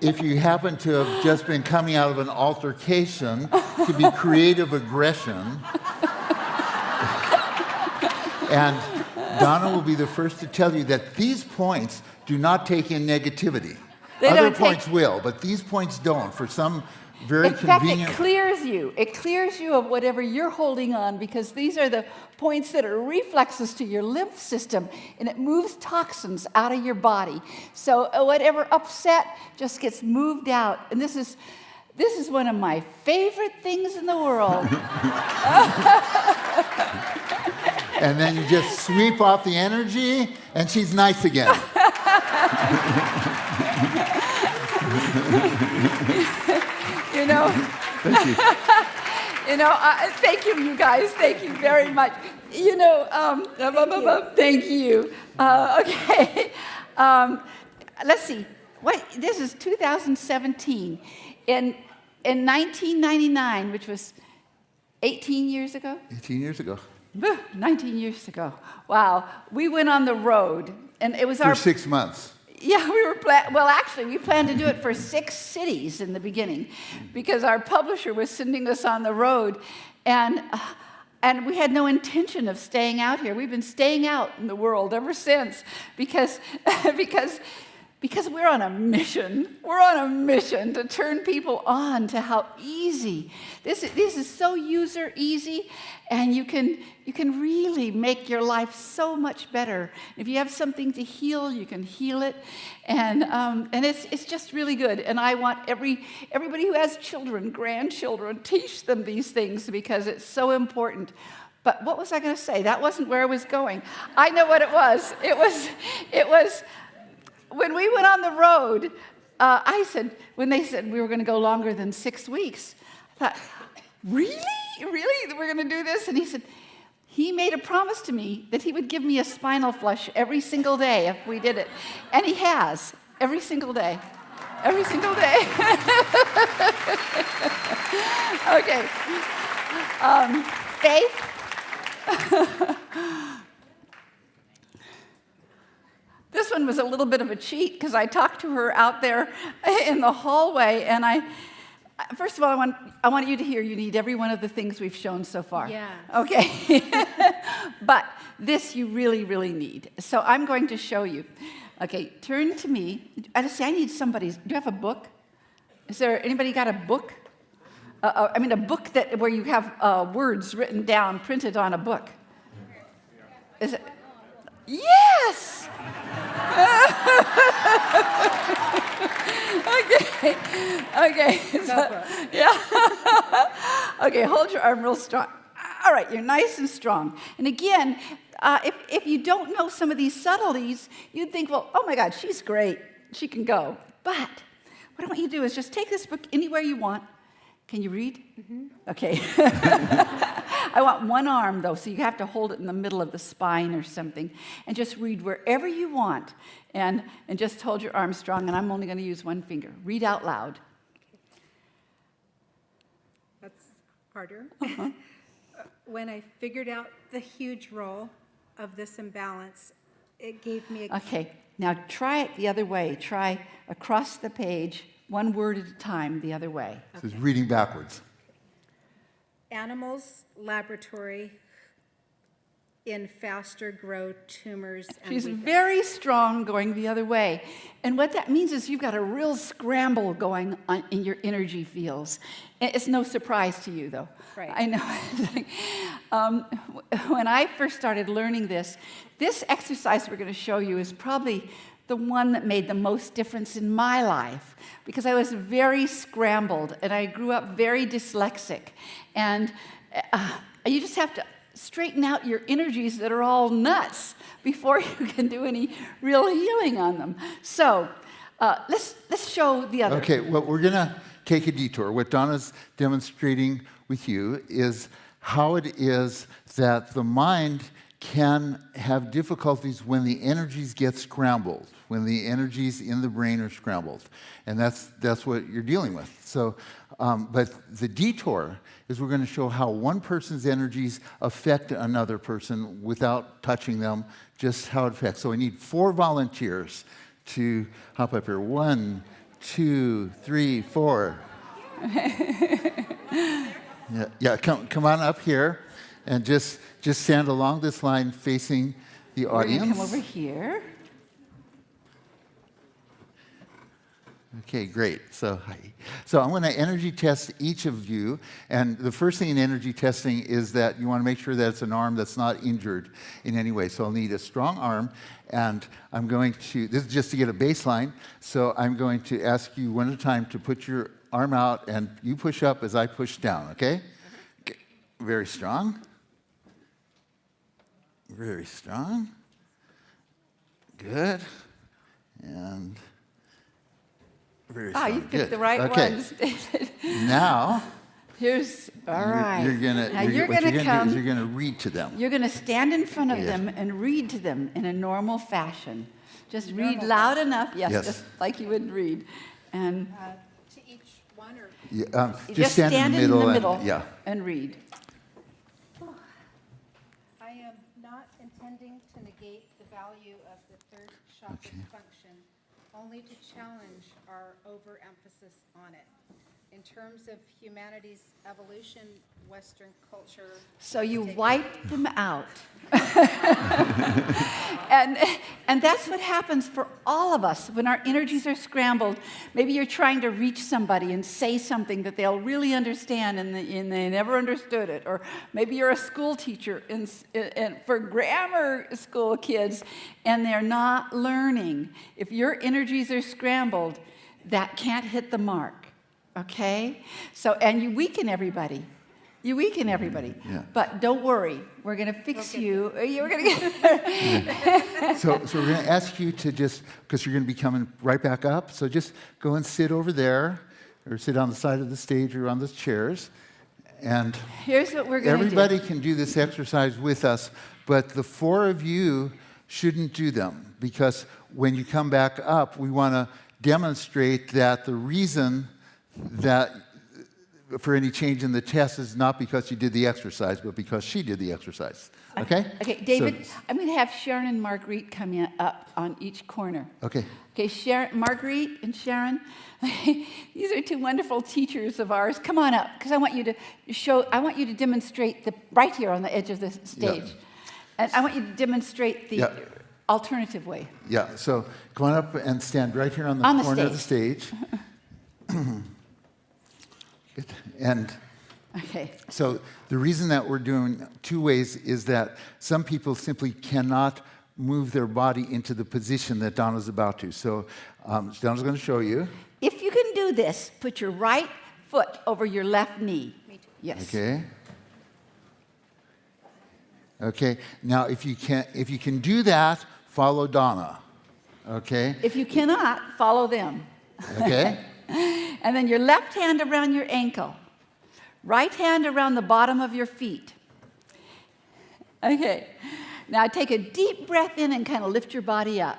if you happen to have just been coming out of an altercation, it could be creative aggression. And Donna will be the first to tell you that these points do not take in negativity. Other points will, but these points don't for some very convenient... In fact, it clears you. It clears you of whatever you're holding on, because these are the points that are reflexes to your lymph system, and it moves toxins out of your body. So whatever upset just gets moved out. And this is one of my favorite things in the world. And then you just sweep off the energy, and she's nice again. Thank you. Thank you guys. Thank you very much. Thank you. Okay. Let's see. This is 2017. In 1999, which was 18 years ago? 18 years ago. 19 years ago. Wow. We went on the road, and it was for 6 months. Yeah, we planned to do it for 6 cities in the beginning, because our publisher was sending us on the road, and we had no intention of staying out here. We've been staying out in the world ever since, because because we're on a mission. We're on a mission to turn people on to how easy. This is so user easy, and you can really make your life so much better. If you have something to heal, you can heal it, and it's just really good. And I want everybody who has children, grandchildren, teach them these things because it's so important. But what was I going to say? That wasn't where I was going. I know what it was. It was when we went on the road. I said, when they said we were going to go longer than 6 weeks, I thought, really? We're going to do this? And he said, he made a promise to me that he would give me a spinal flush every single day if we did it. And he has, every single day. Every single day. Okay. Faith? This one was a little bit of a cheat because I talked to her out there in the hallway, and first of all, I want you to hear you need every one of the things we've shown so far. Yeah. Okay. But this you really, really need. So I'm going to show you. Okay, turn to me. I need somebody's. Do you have a book? Is there anybody got a book? A book where you have words written down, printed on a book. Is it? Yes. Okay. So, yeah. Okay, hold your arm real strong. All right, you're nice and strong. And again, if you don't know some of these subtleties, you'd think, well, oh my God, she's great. She can go. But what I want you to do is just take this book anywhere you want. Can you read? Mm-hmm. Okay. I want one arm, though, so you have to hold it in the middle of the spine or something, and just read wherever you want, and just hold your arm strong, and I'm only going to use one finger. Read out loud. That's harder. When I figured out the huge role of this imbalance, it gave me a... Okay, now try it the other way. Try across the page, one word at a time, the other way. This is reading backwards. Animals, laboratory, in faster grow tumors and She's weaken. very strong going the other way. And what that means is you've got a real scramble going on in your energy fields. It's no surprise to you, though. Right. I know. When I first started learning this exercise we're going to show you is probably the one that made the most difference in my life, because I was very scrambled and I grew up very dyslexic. And you just have to straighten out your energies that are all nuts before you can do any real healing on them. So let's show the other. Okay, well, we're going to take a detour. What Donna's demonstrating with you is how it is that the mind can have difficulties when the energies get scrambled, when the energies in the brain are scrambled. And that's what you're dealing with. So, but the detour is we're going to show how one person's energies affect another person without touching them, just how it affects. So I need 4 volunteers to hop up here. 1, 2, 3, 4. Yeah, come on up here and just stand along this line facing the We're audience. going to come over here. Okay, great. So I'm going to energy test each of you. And the first thing in energy testing is that you want to make sure that it's an arm that's not injured in any way. So I'll need a strong arm. And I'm going to, this is just to get a baseline. So I'm going to ask you one at a time to put your arm out, and you push up as I push down, okay? Okay. Very strong. Very strong. Good. And very strong. You picked Good. the right okay. ones, David. Now, All right. you're gonna come. do is you're gonna read to them. You're going to stand in front of Yes. them and read to them in a normal fashion. Just read loud enough, yes, Yes. just like you would read. And To each one or... Yeah, just stand in the middle yeah. and read. I am not intending to negate the value of the third chakra function, only to challenge our overemphasis on it. In terms of humanity's evolution, Western culture... So you wipe them out. and And that's what happens for all of us when our energies are scrambled. Maybe you're trying to reach somebody and say something that they'll really understand and they never understood it. Or maybe you're a school teacher for grammar school kids and they're not learning. If your energies are scrambled, that can't hit the mark, okay? So, and you weaken everybody. You weaken everybody. Yeah. But don't worry, we're going to fix you. You're going to get... So we're going to ask you to just, because you're going to be coming right back up, so just go and sit over there, or sit on the side of the stage or on the chairs. And Here's what we're going to do. everybody can do this exercise with us, but the four of you shouldn't do them, because when you come back up, we want to demonstrate that the reason that for any change in the test is not because you did the exercise, but because she did the exercise. Okay? Okay, David, I'm going to have Sharon and Marguerite come up on each corner. Okay. Okay, Marguerite and Sharon, these are two wonderful teachers of ours. Come on up, because I want you to demonstrate right here on the edge of the stage. Yeah. And I want you to demonstrate the alternative way. Yeah, so come on up and stand right here on the corner of the stage. And okay. so the reason that we're doing two ways is that some people simply cannot move their body into the position that Donna's about to. So Donna's going to show you. If you can do this, put your right foot over your left knee. Me too. Yes. Okay. Okay. Now, if you can do that, follow Donna. Okay. If you cannot, follow them. Okay. And then your left hand around your ankle. Right hand around the bottom of your feet. Okay. Now take a deep breath in and kind of lift your body up.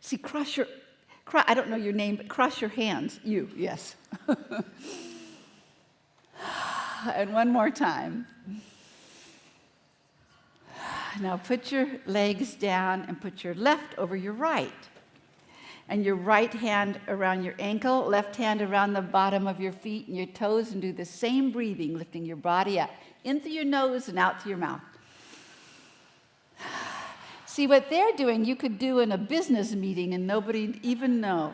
See, I don't know your name, but cross your hands. You, yes. And one more time. Now put your legs down and put your left over your right. And your right hand around your ankle, left hand around the bottom of your feet and your toes, and do the same breathing, lifting your body up, in through your nose and out through your mouth. See, what they're doing, you could do in a business meeting and nobody even know.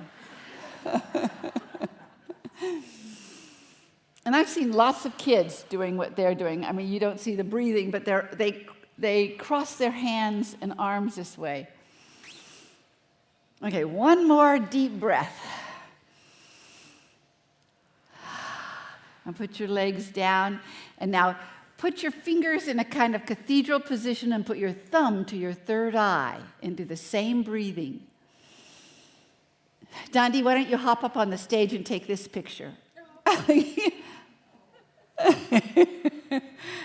And I've seen lots of kids doing what they're doing. I mean, you don't see the breathing, but they cross their hands and arms this way. Okay, one more deep breath. And put your legs down. And now put your fingers in a kind of cathedral position and put your thumb to your third eye and do the same breathing. Dondi, why don't you hop up on the stage and take this picture? This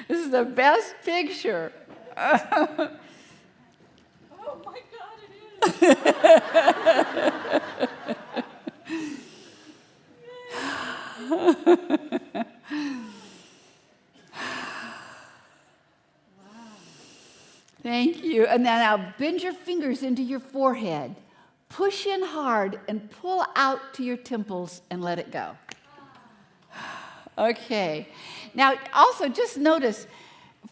is the best picture. Oh my God, it is. Thank you. And now bend your fingers into your forehead. Push in hard and pull out to your temples and let it go. Okay. Now, also just notice,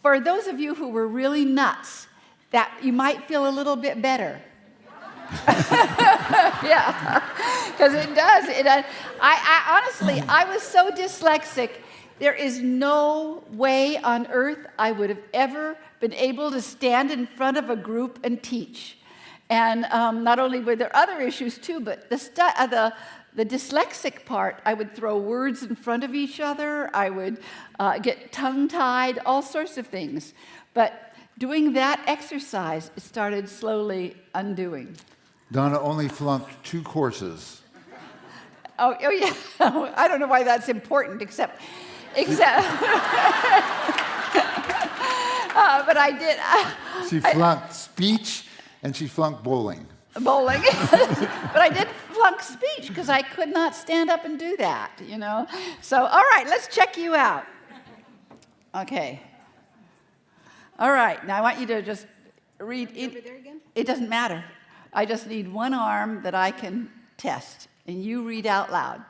for those of you who were really nuts, that you might feel a little bit better. Yeah, because it does. I honestly, I was so dyslexic. There is no way on earth I would have ever been able to stand in front of a group and teach. And not only were there other issues too, but the dyslexic part, I would throw words in front of each other. I would get tongue-tied, all sorts of things. But doing that exercise, it started slowly undoing. Donna only flunked 2 courses. Oh yeah. I don't know why that's important, except but I did. She flunked speech and she flunked bowling. Bowling. But I did flunk speech because I could not stand up and do that, you know. So, all right, let's check you out. Okay. All right, now I want you to just read. Over there again? It doesn't matter. I just need one arm that I can test, and you read out loud.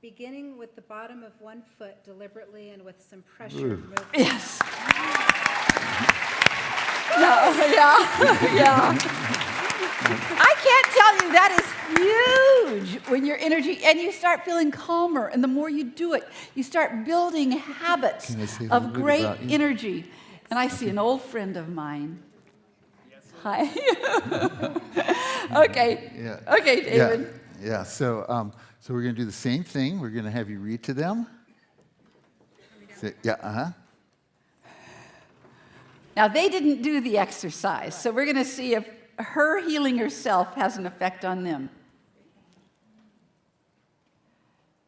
Beginning with the bottom of one foot deliberately and with some pressure movement. Yes. No, yeah. I can't tell you, that is huge when your energy, and you start feeling calmer, and the more you do it, you start building habits of great energy. And I see an old friend of mine. Hi. Okay. Yeah. Okay, David. Yeah. So we're going to do the same thing. We're going to have you read to them. Now, they didn't do the exercise, so we're going to see if her healing herself has an effect on them.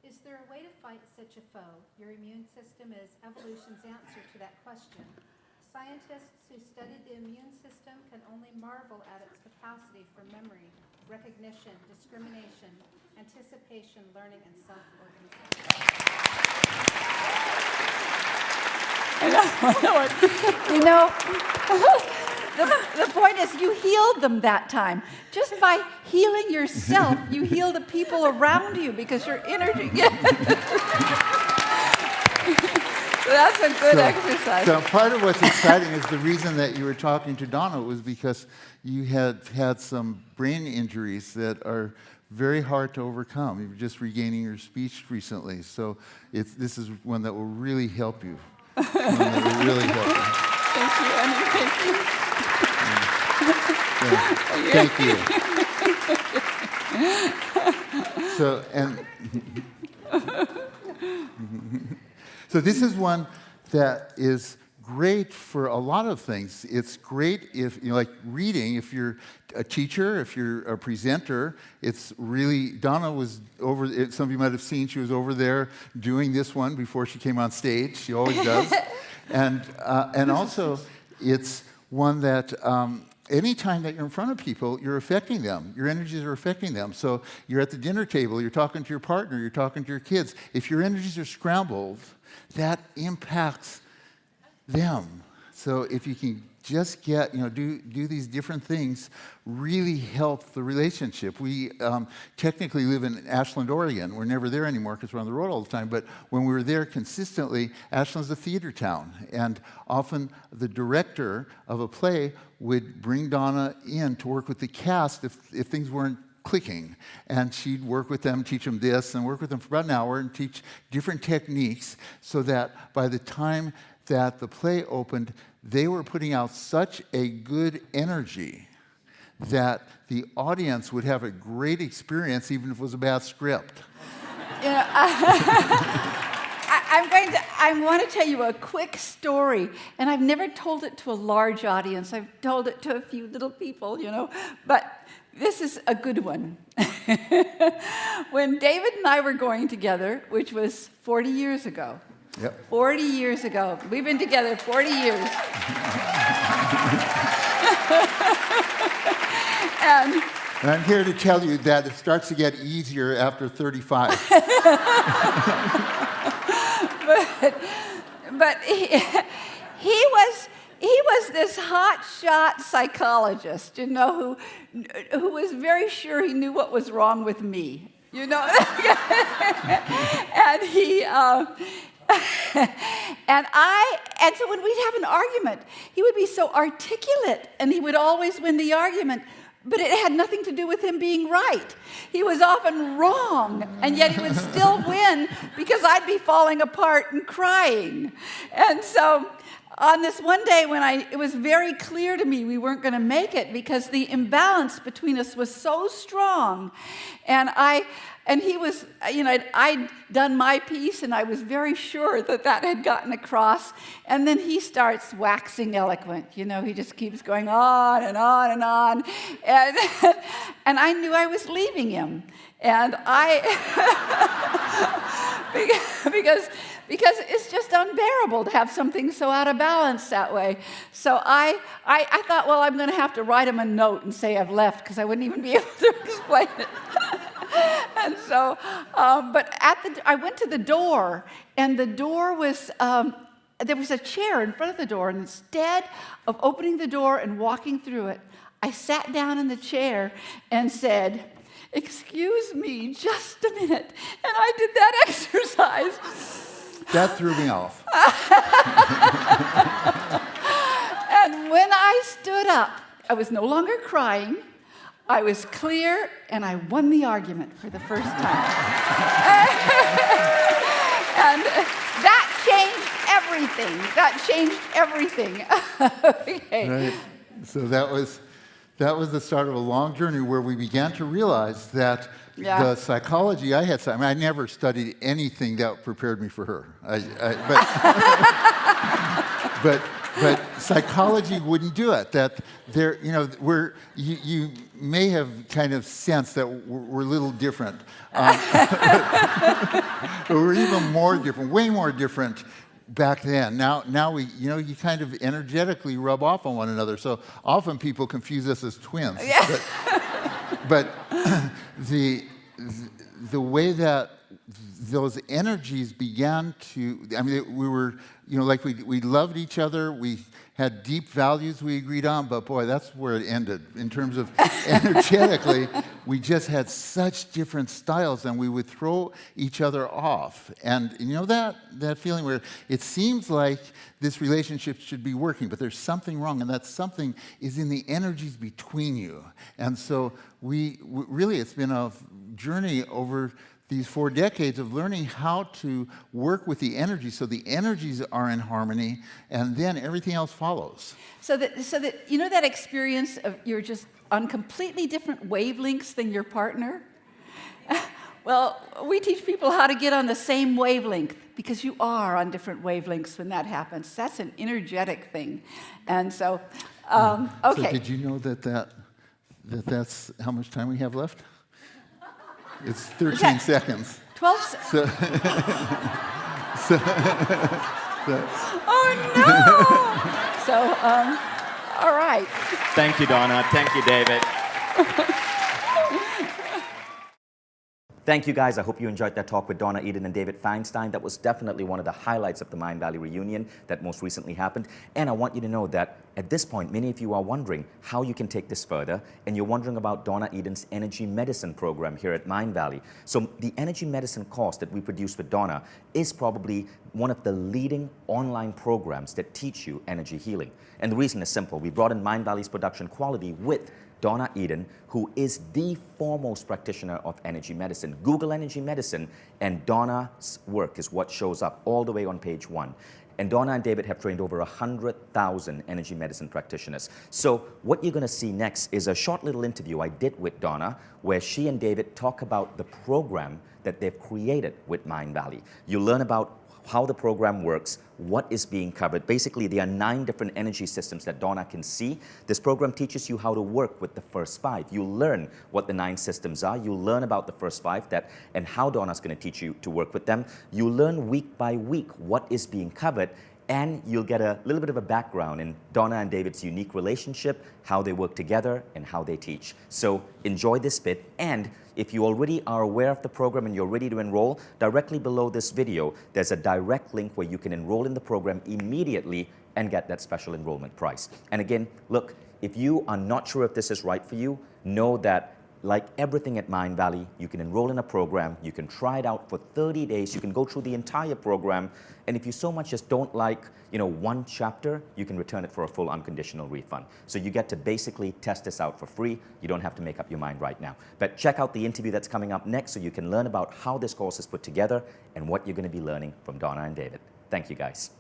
Is there a way to fight such a foe? Your immune system is evolution's answer to that question. Scientists who study the immune system can only marvel at its capacity for memory, recognition, discrimination, anticipation, learning, and self-organization. You know, the point is you healed them that time. Just by healing yourself, you heal the people around you because your energy. So that's a good exercise. So part of what's exciting is the reason that you were talking to Donna was because you had some brain injuries that are very hard to overcome. You're just regaining your speech recently. So this is one that will really help you. One that will really help you. Thank you, Thank you. So this is one that is great for a lot of things. It's great if, like reading, if you're a teacher, if you're a presenter, it's really, Donna was over, some of you might have seen, she was over there doing this one before she came on stage. She always does. And also, it's one that anytime that you're in front of people, you're affecting them. Your energies are affecting them. So you're at the dinner table, you're talking to your partner, you're talking to your kids. If your energies are scrambled, that impacts them. So if you can just get, do these different things, really help the relationship. We technically live in Ashland, Oregon. We're never there anymore because we're on the road all the time. But when we were there consistently, Ashland's a theater town. And often the director of a play would bring Donna in to work with the cast if things weren't clicking. And she'd work with them, teach them this, and work with them for about an hour and teach different techniques so that by the time that the play opened, they were putting out such a good energy that the audience would have a great experience even if it was a bad script. I want to tell you a quick story, and I've never told it to a large audience. I've told it to a few little people, but this is a good one. When David and I were going together, which was 40 years ago, Yep. 40 years ago. We've been together 40 years. And I'm here to tell you that it starts to get easier after 35. but he was this hotshot psychologist, who was very sure he knew what was wrong with me, And he. And so when we'd have an argument, he would be so articulate, and he would always win the argument, but it had nothing to do with him being right. He was often wrong, and yet he would still win because I'd be falling apart and crying. And so on this one day when it was very clear to me we weren't going to make it because the imbalance between us was so strong, and he was, I'd done my piece, and I was very sure that had gotten across. And then he starts waxing eloquent. He just keeps going on and on and on. And I knew I was leaving him. And because it's just unbearable to have something so out of balance that way. So I thought, well, I'm going to have to write him a note and say I've left because I wouldn't even be able to explain it. And so, but I went to the door, and the door was there was a chair in front of the door, and instead of opening the door and walking through it, I sat down in the chair and said, "Excuse me just a minute." And I did that exercise. That threw me off. And when I stood up, I was no longer crying. I was clear, and I won the argument for the first time. And that changed everything. That changed everything. Okay. Right. So that was the start of a long journey where we began to realize that the psychology I had, I never studied anything that prepared me for her. But psychology wouldn't do it. That there, you may have kind of sensed that we're a little different. But we're even more different, way more different back then. Now we, you kind of energetically rub off on one another. So often people confuse us as twins. Yeah. But the way that those energies began to, we were, like we loved each other, we had deep values we agreed on, but boy, that's where it ended. In terms of energetically, we just had such different styles, and we would throw each other off. And that feeling where it seems like this relationship should be working, but there's something wrong, and that something is in the energies between you. And so really, it's been a journey over these 4 decades of learning how to work with the energies, so the energies are in harmony, and then everything else follows. So that that experience of you're just on completely different wavelengths than your partner? Well, we teach people how to get on the same wavelength, because you are on different wavelengths when that happens. That's an energetic thing. And so, okay. So did you know that's how much time we have left? It's 13 seconds. 12 so, Oh, no! So, all right. Thank you, Donna. Thank you, David. Thank you, guys. I hope you enjoyed that talk with Donna Eden and David Feinstein. That was definitely one of the highlights of the Mindvalley reunion that most recently happened. And I want you to know that at this point, many of you are wondering how you can take this further, and you're wondering about Donna Eden's energy medicine program here at Mindvalley. So the energy medicine course that we produce with Donna is probably one of the leading online programs that teach you energy healing. And the reason is simple. We brought in Mindvalley's production quality with Donna Eden, who is the foremost practitioner of energy medicine. Google energy medicine, and Donna's work is what shows up all the way on page 1. And Donna and David have trained over 100,000 energy medicine practitioners. So what you're going to see next is a short little interview I did with Donna, where she and David talk about the program that they've created with Mindvalley. You'll learn about how the program works, what is being covered. Basically, there are 9 different energy systems that Donna can see. This program teaches you how to work with the first 5. You'll learn what the 9 systems are. You'll learn about the first 5 and how Donna's going to teach you to work with them. You'll learn week by week what is being covered, and you'll get a little bit of a background in Donna and David's unique relationship, how they work together, and how they teach. So enjoy this bit, and if you already are aware of the program and you're ready to enroll, directly below this video, there's a direct link where you can enroll in the program immediately and get that special enrollment price. And again, look, if you are not sure if this is right for you, know that like everything at Mindvalley, you can enroll in a program, you can try it out for 30 days, you can go through the entire program, and if you so much just don't like, one chapter, you can return it for a full unconditional refund. So you get to basically test this out for free. You don't have to make up your mind right now. But check out the interview that's coming up next so you can learn about how this course is put together and what you're going to be learning from Donna and David. Thank you, guys.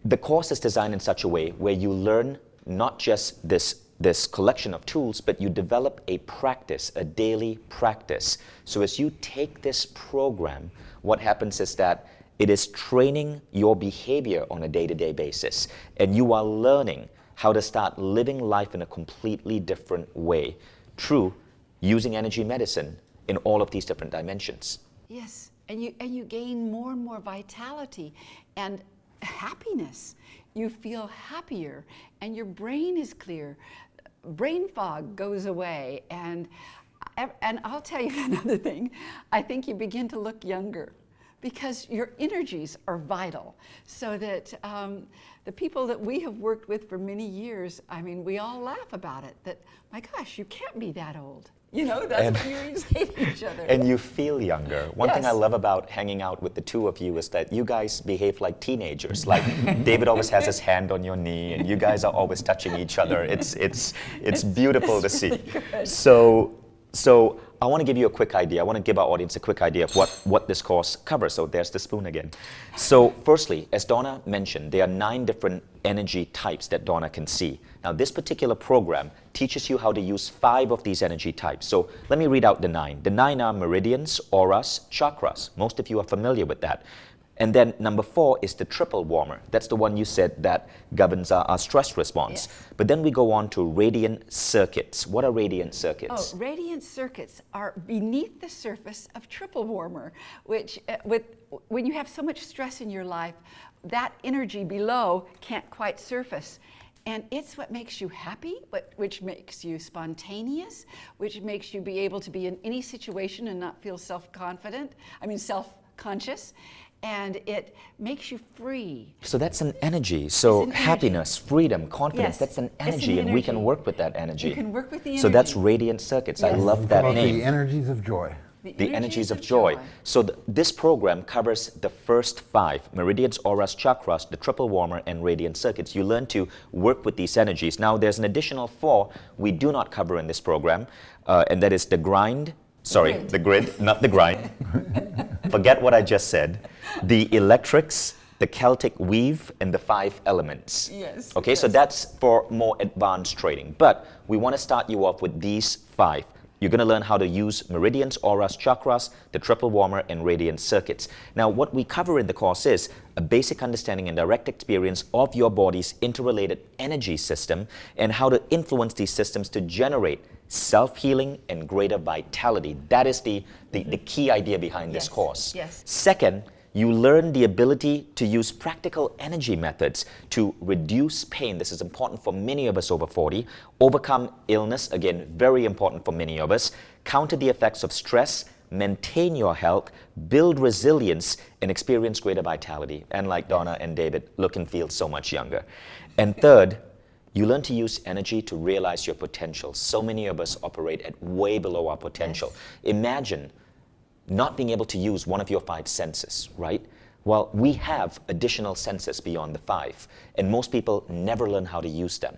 The course is designed in such a way where you learn not just this collection of tools, but you develop a practice, a daily practice. So as you take this program, what happens is that it is training your behavior on a day-to-day basis, and you are learning how to start living life in a completely different way through using energy medicine in all of these different dimensions. Yes, and you gain more and more vitality and happiness. You feel happier, and your brain is clear. Brain fog goes away, and I'll tell you another thing. I think you begin to look younger, because your energies are vital. So that the people that we have worked with for many years, I mean, we all laugh about it, that, my gosh, you can't be that old. You know, that's what you say to each other. And you feel younger. One thing I Yes. love about hanging out with the two of you is that you guys behave like teenagers. Like David always has his hand on your knee, and you guys are always touching each other. It's beautiful to see. So I want to give you a quick idea. I want to give our audience a quick idea of what this course covers. So there's the spoon again. So firstly, as Donna mentioned, there are 9 different energy types that Donna can see. Now this particular program teaches you how to use 5 of these energy types. So let me read out the 9. The 9 are meridians, auras, chakras. Most of you are familiar with that. And then number 4 is the triple warmer. That's the one you said that governs our stress response. Yes. But then we go on to radiant circuits. What are radiant circuits? Oh, radiant circuits are beneath the surface of triple warmer, which when you have so much stress in your life, that energy below can't quite surface. And it's what makes you happy, which makes you spontaneous, which makes you be able to be in any situation and not feel self-conscious. And it makes you free. So that's an energy. So It's an happiness, freedom, confidence, Yes, that's an it's an energy, and we can energy. work with that energy. You can work with the energy. So that's radiant circuits. I Yes. love that About name. the energies of joy. The energies of joy. So this program covers the first 5, meridians, auras, chakras, the triple warmer, and radiant circuits. You learn to work with these energies. Now there's an additional 4 we do not cover in this program, and that is the grind, the grid, not the grind. Forget what I just said. The electrics, the Celtic weave, and the 5 elements. Yes, Okay, so yes. that's for more advanced trading. But we want to start you off with these 5. You're going to learn how to use meridians, auras, chakras, the triple warmer, and radiant circuits. Now, what we cover in the course is a basic understanding and direct experience of your body's interrelated energy system and how to influence these systems to generate self-healing and greater vitality. That is the key idea behind this Yes, course. yes. Second, you learn the ability to use practical energy methods to reduce pain. This is important for many of us over 40. Overcome illness, again, very important for many of us. Counter the effects of stress, maintain your health, build resilience, and experience greater vitality. And like Donna and David, look and feel so much younger. And third, you learn to use energy to realize your potential. So many of us operate at way below our potential. Yes. Imagine not being able to use one of your 5 senses, right? Well, we have additional senses beyond the 5, and most people never learn how to use them.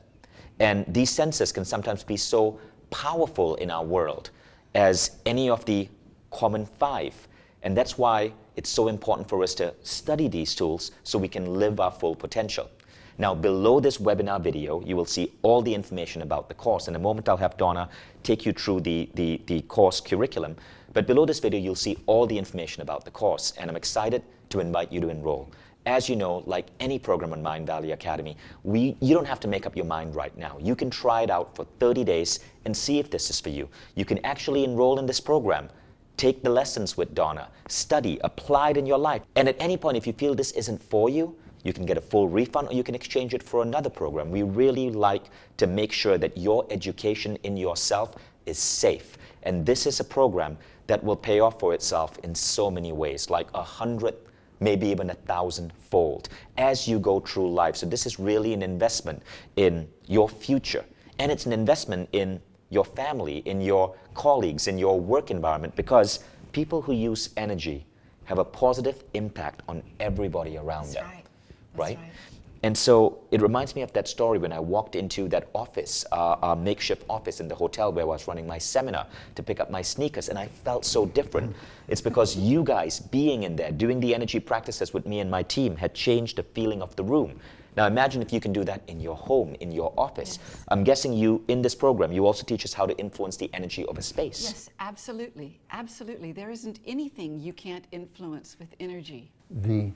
And these senses can sometimes be so powerful in our world as any of the common 5. And that's why it's so important for us to study these tools so we can live our full potential. Now, below this webinar video, you will see all the information about the course. In a moment, I'll have Donna take you through the course curriculum. But below this video, you'll see all the information about the course, and I'm excited to invite you to enroll. As you know, like any program on Mindvalley Academy, you don't have to make up your mind right now. You can try it out for 30 days and see if this is for you. You can actually enroll in this program, take the lessons with Donna, study, apply it in your life. And at any point, if you feel this isn't for you, you can get a full refund or you can exchange it for another program. We really like to make sure that your education in yourself is safe. And this is a program that will pay off for itself in so many ways, like 100, maybe even 1,000-fold as you go through life. So this is really an investment in your future. And it's an investment in your family, in your colleagues, in your work environment, because people who use energy have a positive impact on everybody around them. Right. Right? And so it reminds me of that story when I walked into that office, our makeshift office in the hotel where I was running my seminar to pick up my sneakers, and I felt so different. It's because you guys being in there, doing the energy practices with me and my team had changed the feeling of the room. Now imagine if you can do that in your home, in your office. Yes. I'm guessing you, in this program, you also teach us how to influence the energy of a space. Yes, absolutely, absolutely. There isn't anything you can't influence with energy. The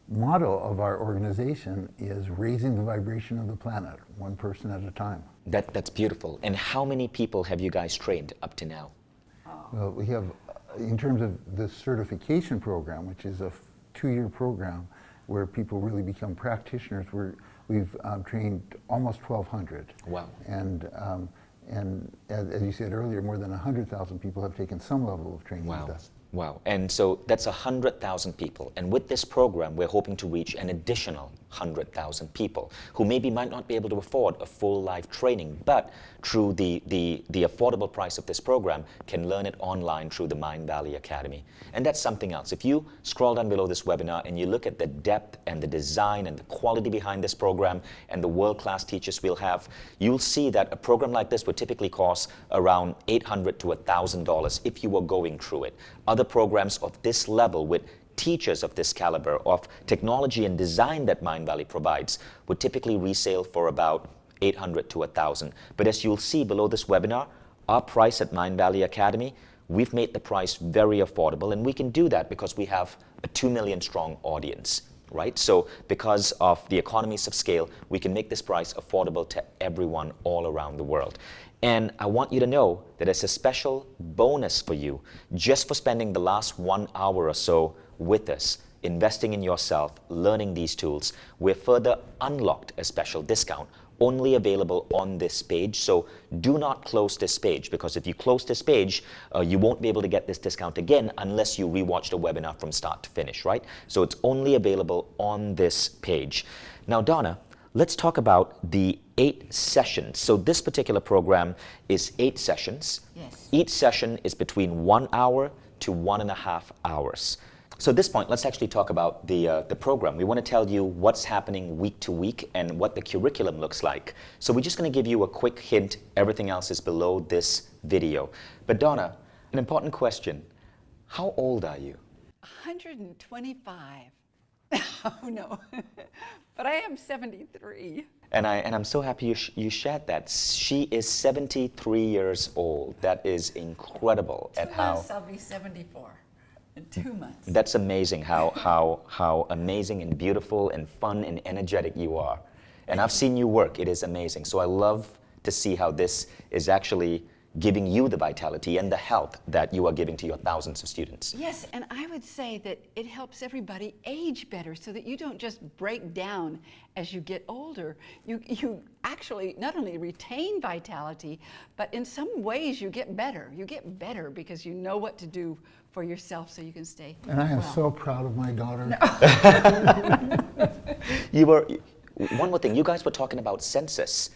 motto of our organization is raising the vibration of the planet, one person at a time. That's beautiful. And how many people have you guys trained up to now? Well, we have, in terms of the certification program, which is a 2-year program where people really become practitioners, we've trained almost 1,200. Wow. And as you said earlier, more than 100,000 people have taken some level of training Wow. with us. Wow, and so that's 100,000 people. And with this program, we're hoping to reach an additional 100,000 people who maybe might not be able to afford a full live training, but through the affordable price of this program can learn it online through the Mindvalley Academy. And that's something else. If you scroll down below this webinar and you look at the depth and the design and the quality behind this program and the world-class teachers we'll have, you'll see that a program like this would typically cost around $800 to $1,000 if you were going through it. Other programs of this level with teachers of this caliber of technology and design that Mindvalley provides would typically resale for about $800 to $1,000. But as you'll see below this webinar, our price at Mindvalley Academy, we've made the price very affordable, and we can do that because we have a 2 million strong audience, right? So because of the economies of scale, we can make this price affordable to everyone all around the world. And I want you to know that it's a special bonus for you just for spending the last 1 hour or so with us, investing in yourself, learning these tools. We've further unlocked a special discount only available on this page. So do not close this page, because if you close this page, you won't be able to get this discount again unless you rewatch the webinar from start to finish, right? So it's only available on this page. Now, Donna, let's talk about the 8 sessions. So this particular program is 8 sessions. Yes. Each session is between 1 hour to 1.5 hours. So at this point, let's actually talk about the program. We want to tell you what's happening week to week and what the curriculum looks like. So we're just going to give you a quick hint. Everything else is below this video. But Donna, an important question. How old are you? 125. Oh, no. But I am 73. And I'm so happy you shared that. She is 73 years old. That is incredible. Two months, I'll be 74. In 2 months. That's amazing how amazing and beautiful and fun and energetic you are. And I've seen you work. It is amazing. So I love to see how this is actually giving you the vitality and the health that you are giving to your thousands of students. Yes, and I would say that it helps everybody age better so that you don't just break down as you get older. You actually not only retain vitality, but in some ways you get better. You get better because you know what to do for yourself so you can stay And I am well. so proud of my daughter. One more thing, you guys were talking about census.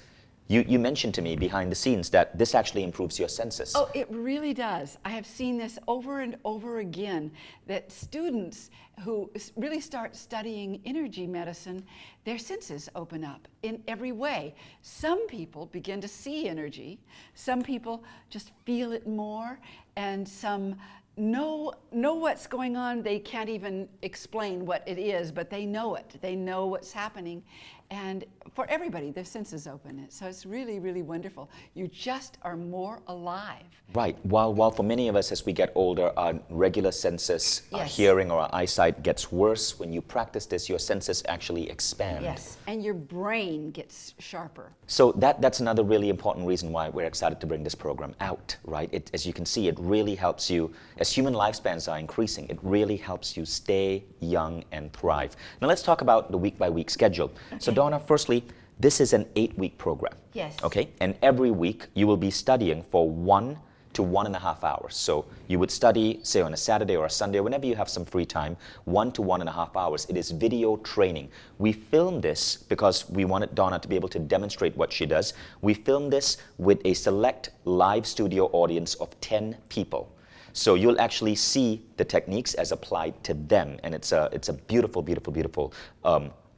You mentioned to me behind the scenes that this actually improves your census. Oh, it really does. I have seen this over and over again, that students who really start studying energy medicine, their senses open up in every way. Some people begin to see energy, some people just feel it more, and some know what's going on. They can't even explain what it is, but they know it. They know what's happening. And for everybody, their senses open. So it's really, really wonderful. You just are more alive. Right. While for many of us as we get older, our regular senses, our Yes. hearing or our eyesight gets worse, when you practice this, your senses actually expand. Yes, and your brain gets sharper. So that's another really important reason why we're excited to bring this program out, right? As you can see, it really helps you, as human lifespans are increasing, it really helps you stay young and thrive. Now let's talk about the week-by-week schedule. Okay. So Donna, firstly, this is an 8-week program. Yes. Okay, and every week you will be studying for 1 to 1.5 hours. So you would study, say on a Saturday or a Sunday, whenever you have some free time, 1 to 1.5 hours. It is video training. We filmed this because we wanted Donna to be able to demonstrate what she does. We filmed this with a select live studio audience of 10 people. So you'll actually see the techniques as applied to them, and it's a beautiful, beautiful, beautiful,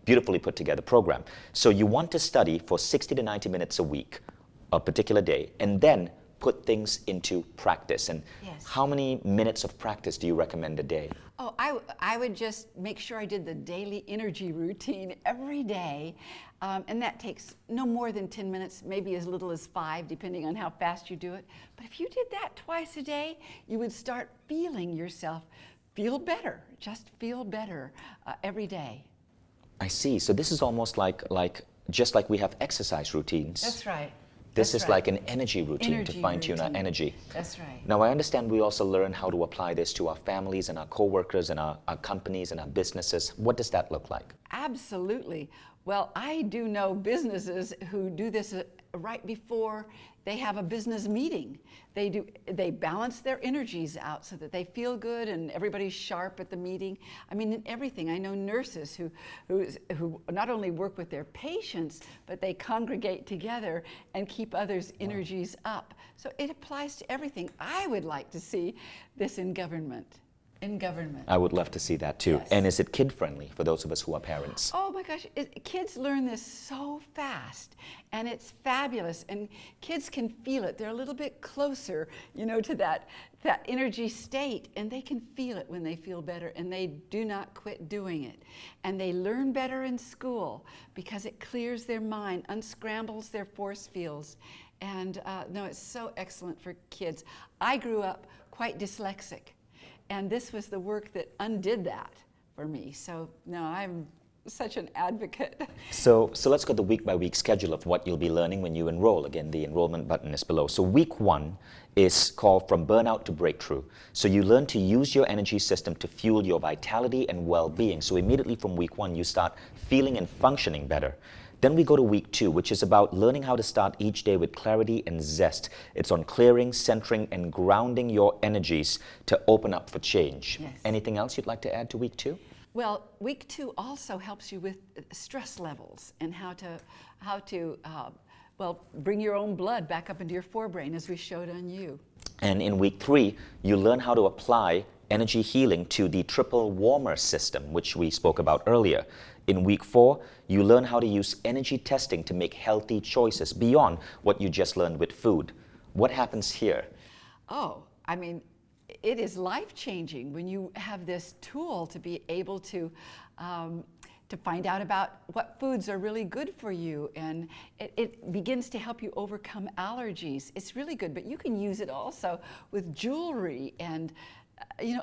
beautifully put together program. So you want to study for 60 to 90 minutes a week, a particular day, and then put things into practice. And Yes. how many minutes of practice do you recommend a day? Oh, I would just make sure I did the daily energy routine every day, and that takes no more than 10 minutes, maybe as little as 5, depending on how fast you do it. But if you did that twice a day, you would start feeling yourself feel better, just feel better every day. I see. So this is almost like just like we have exercise routines. That's right. This That's is right. like an energy routine to Energy fine-tune our routine. energy. That's right. Now, I understand we also learn how to apply this to our families and our co-workers and our companies and our businesses. What does that look like? Absolutely. Well, I do know businesses who do this right before they have a business meeting. They balance their energies out so that they feel good and everybody's sharp at the meeting. I mean, in everything. I know nurses who not only work with their patients, but they congregate together and keep others' energies up. So it applies to everything. I would like to see this in government. I would love to see that too. Yes. And is it kid-friendly for those of us who are parents? Oh my gosh, kids learn this so fast, and it's fabulous, and kids can feel it. They're a little bit closer, to that energy state, and they can feel it when they feel better, and they do not quit doing it. And they learn better in school because it clears their mind, unscrambles their force fields. And no, it's so excellent for kids. I grew up quite dyslexic. And this was the work that undid that for me. So, no, I'm such an advocate. So let's go to the week-by-week schedule of what you'll be learning when you enroll. Again, the enrollment button is below. So week 1 is called From Burnout to Breakthrough. So you learn to use your energy system to fuel your vitality and well-being. So immediately from week 1, you start feeling and functioning better. Then we go to week 2, which is about learning how to start each day with clarity and zest. It's on clearing, centering, and grounding your energies to open up for change. Yes. Anything else you'd like to add to week 2? Well, week 2 also helps you with stress levels and how to bring your own blood back up into your forebrain, as we showed on you. And in week 3, you learn how to apply energy healing to the triple warmer system, which we spoke about earlier. In week 4, you learn how to use energy testing to make healthy choices beyond what you just learned with food. What happens here? Oh, I mean, it is life-changing when you have this tool to be able to find out about what foods are really good for you, and it begins to help you overcome allergies. It's really good, but you can use it also with jewelry and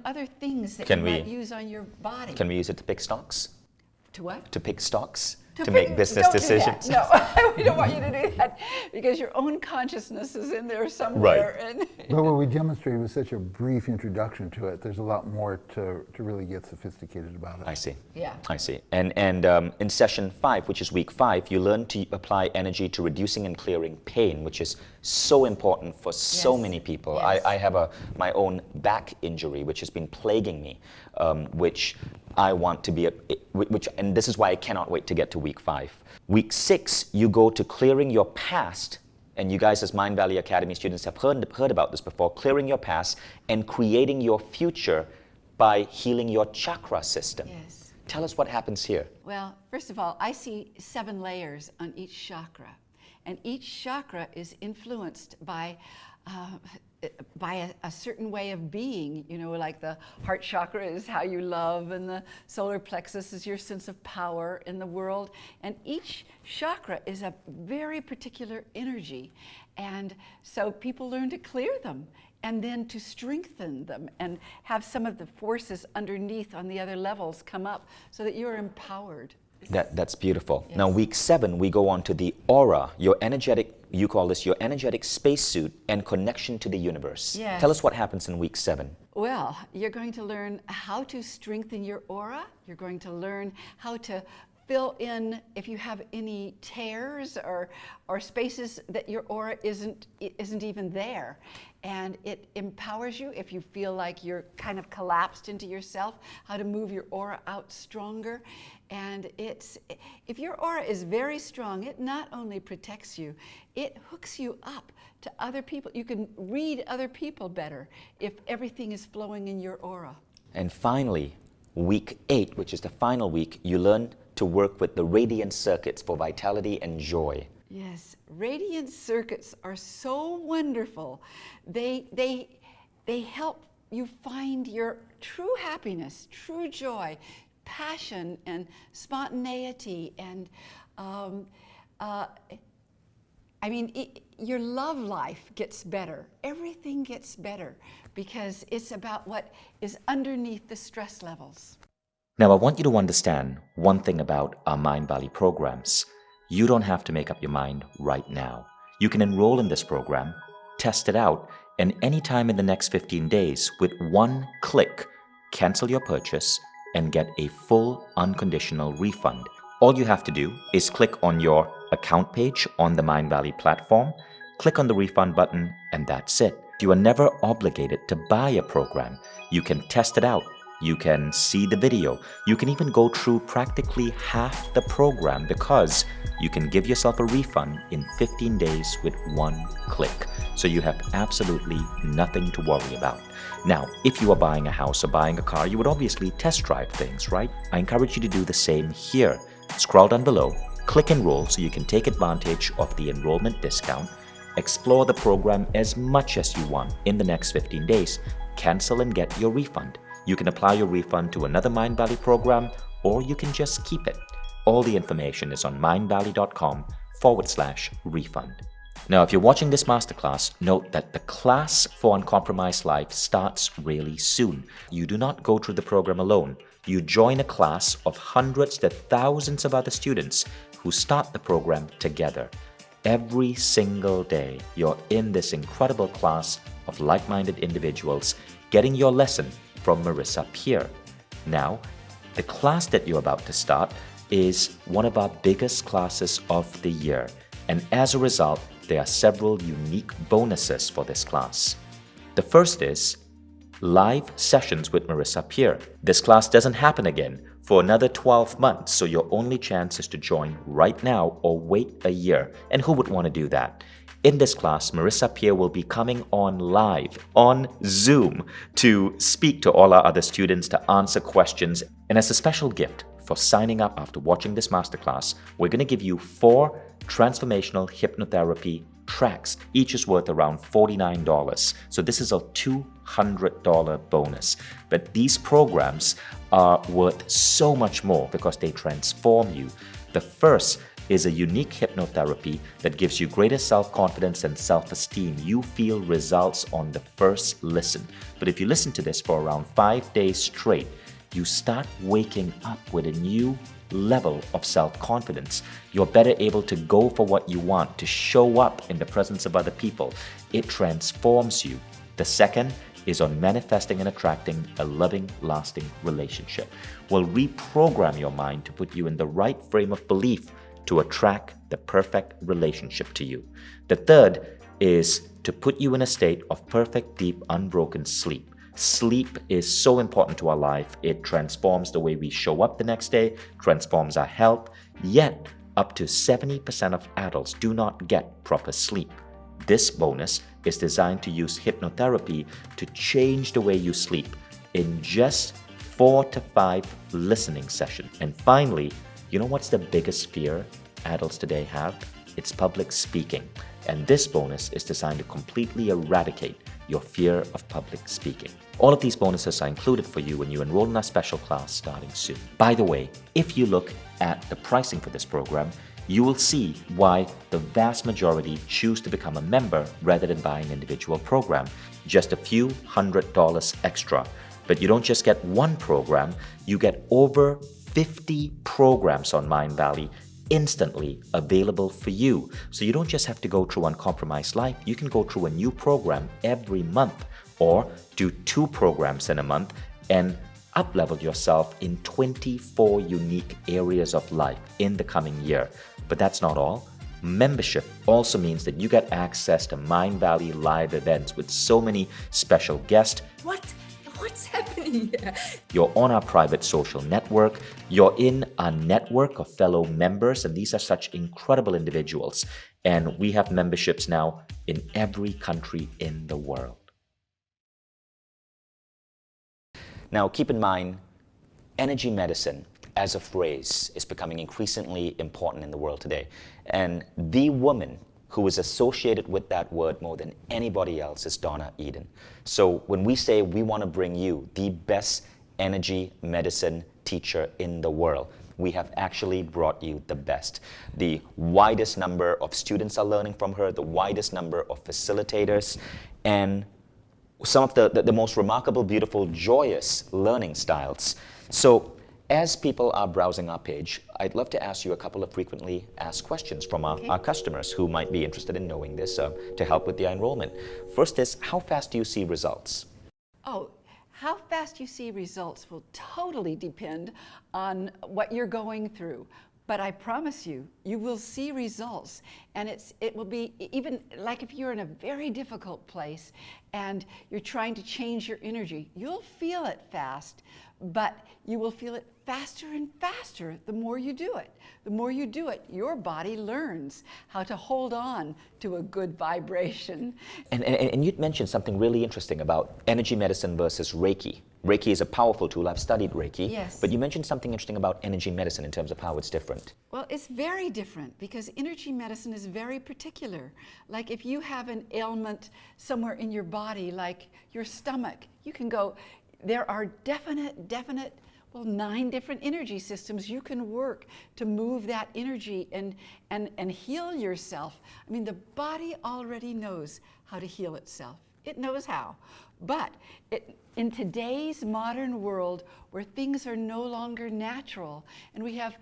other things that you might use on your body. Can we use it to pick stocks? To what? To pick stocks? To make business don't decisions? Do that. No, we don't want you to do that because your own consciousness is in there somewhere. Right. And But what we demonstrated was such a brief introduction to it. There's a lot more to really get sophisticated about it. I see. Yeah. I see. And in session 5, which is week 5, you learn to apply energy to reducing and clearing pain, which is so important for so Yes. many people. Yes. I have my own back injury, which has been plaguing me, which I want to be, and this is why I cannot wait to get to week 5. Week 6, you go to clearing your past, and you guys as Mindvalley Academy students have heard about this before, clearing your past and creating your future by healing your chakra system. Yes. Tell us what happens here. Well, first of all, I see 7 layers on each chakra, and each chakra is influenced by a certain way of being. Like the heart chakra is how you love, and the solar plexus is your sense of power in the world. And each chakra is a very particular energy. And so people learn to clear them and then to strengthen them and have some of the forces underneath on the other levels come up so that you're empowered. That's beautiful. Yes. Now, week 7, we go on to the aura, you call this your energetic spacesuit and connection to the universe. Yes. Tell us what happens in week 7. Well, you're going to learn how to strengthen your aura. You're going to learn how to fill in if you have any tears or spaces that your aura isn't even there. And it empowers you if you feel like you're kind of collapsed into yourself, how to move your aura out stronger. And if your aura is very strong, it not only protects you, it hooks you up to other people. You can read other people better if everything is flowing in your aura. And finally, week 8, which is the final week, you learn to work with the radiant circuits for vitality and joy. Yes, radiant circuits are so wonderful. They help you find your true happiness, true joy, passion and spontaneity, and your love life gets better. Everything gets better because it's about what is underneath the stress levels. Now, I want you to understand one thing about our Mindvalley programs. You don't have to make up your mind right now. You can enroll in this program, test it out, and anytime in the next 15 days, with one click, cancel your purchase and get a full unconditional refund. All you have to do is click on your account page on the Mindvalley platform, click on the refund button, and that's it. You are never obligated to buy a program. You can test it out. You can see the video. You can even go through practically half the program because you can give yourself a refund in 15 days with one click. So you have absolutely nothing to worry about. Now, if you are buying a house or buying a car, you would obviously test drive things, right? I encourage you to do the same here. Scroll down below, click enroll so you can take advantage of the enrollment discount. Explore the program as much as you want in the next 15 days. Cancel and get your refund. You can apply your refund to another Mindvalley program, or you can just keep it. All the information is on mindvalley.com/refund. Now, if you're watching this masterclass, note that the class for Uncompromised Life starts really soon. You do not go through the program alone. You join a class of hundreds to thousands of other students who start the program together. Every single day, you're in this incredible class of like-minded individuals getting your lesson from Marissa Peer. Now, the class that you're about to start is one of our biggest classes of the year, and as a result, there are several unique bonuses for this class. The first is live sessions with Marissa Peer. This class doesn't happen again for another 12 months, so your only chance is to join right now or wait a year. And who would want to do that? In this class, Marissa Peer will be coming on live on Zoom to speak to all our other students, to answer questions. And as a special gift for signing up after watching this masterclass, we're going to give you 4 transformational hypnotherapy tracks. Each is worth around $49. So this is a $200 bonus. But these programs are worth so much more because they transform you. The first is a unique hypnotherapy that gives you greater self-confidence and self-esteem. You feel results on the first listen. But if you listen to this for around 5 days straight, you start waking up with a new level of self-confidence. You're better able to go for what you want, to show up in the presence of other people. It transforms you. The second is on manifesting and attracting a loving, lasting relationship. We'll reprogram your mind to put you in the right frame of belief to attract the perfect relationship to you. The third is to put you in a state of perfect, deep, unbroken sleep. Sleep is so important to our life. It transforms the way we show up the next day, transforms our health, yet up to 70% of adults do not get proper sleep. This bonus is designed to use hypnotherapy to change the way you sleep in just 4 to 5 listening sessions. And finally, you know what's the biggest fear adults today have? It's public speaking. And this bonus is designed to completely eradicate your fear of public speaking. All of these bonuses are included for you when you enroll in our special class starting soon. By the way, if you look at the pricing for this program, you will see why the vast majority choose to become a member rather than buy an individual program. Just a few $100 extra. But you don't just get one program, you get over 50 programs on Mindvalley instantly available for you. So you don't just have to go through Uncompromised Life, you can go through a new program every month or do 2 programs in a month and up-level yourself in 24 unique areas of life in the coming year. But that's not all. Membership also means that you get access to Mindvalley live events with so many special guests. What's happening here? You're on our private social network. You're in a network of fellow members, and these are such incredible individuals. And we have memberships now in every country in the world. Now, keep in mind, energy medicine as a phrase is becoming increasingly important in the world today. And the woman who is associated with that word more than anybody else is Donna Eden. So when we say we want to bring you the best energy medicine teacher in the world, we have actually brought you the best. The widest number of students are learning from her, the widest number of facilitators, and some of the most remarkable, beautiful, joyous learning styles. So as people are browsing our page, I'd love to ask you a couple of frequently asked questions from our customers who might be interested in knowing this to help with their enrollment. First is, how fast do you see results? Oh, how fast you see results will totally depend on what you're going through. But I promise you, you will see results. And it will be, even like if you're in a very difficult place and you're trying to change your energy, you'll feel it fast, but you will feel it faster and faster the more you do it. The more you do it, your body learns how to hold on to a good vibration. And you'd mentioned something really interesting about energy medicine versus Reiki. Reiki is a powerful tool. I've studied Reiki. Yes. But you mentioned something interesting about energy medicine in terms of how it's different. Well, it's very different because energy medicine is very particular. Like if you have an ailment somewhere in your body, like your stomach, you can go, there are definite, 9 different energy systems you can work to move that energy and heal yourself. I mean, the body already knows how to heal itself. It knows how. But in today's modern world where things are no longer natural and we have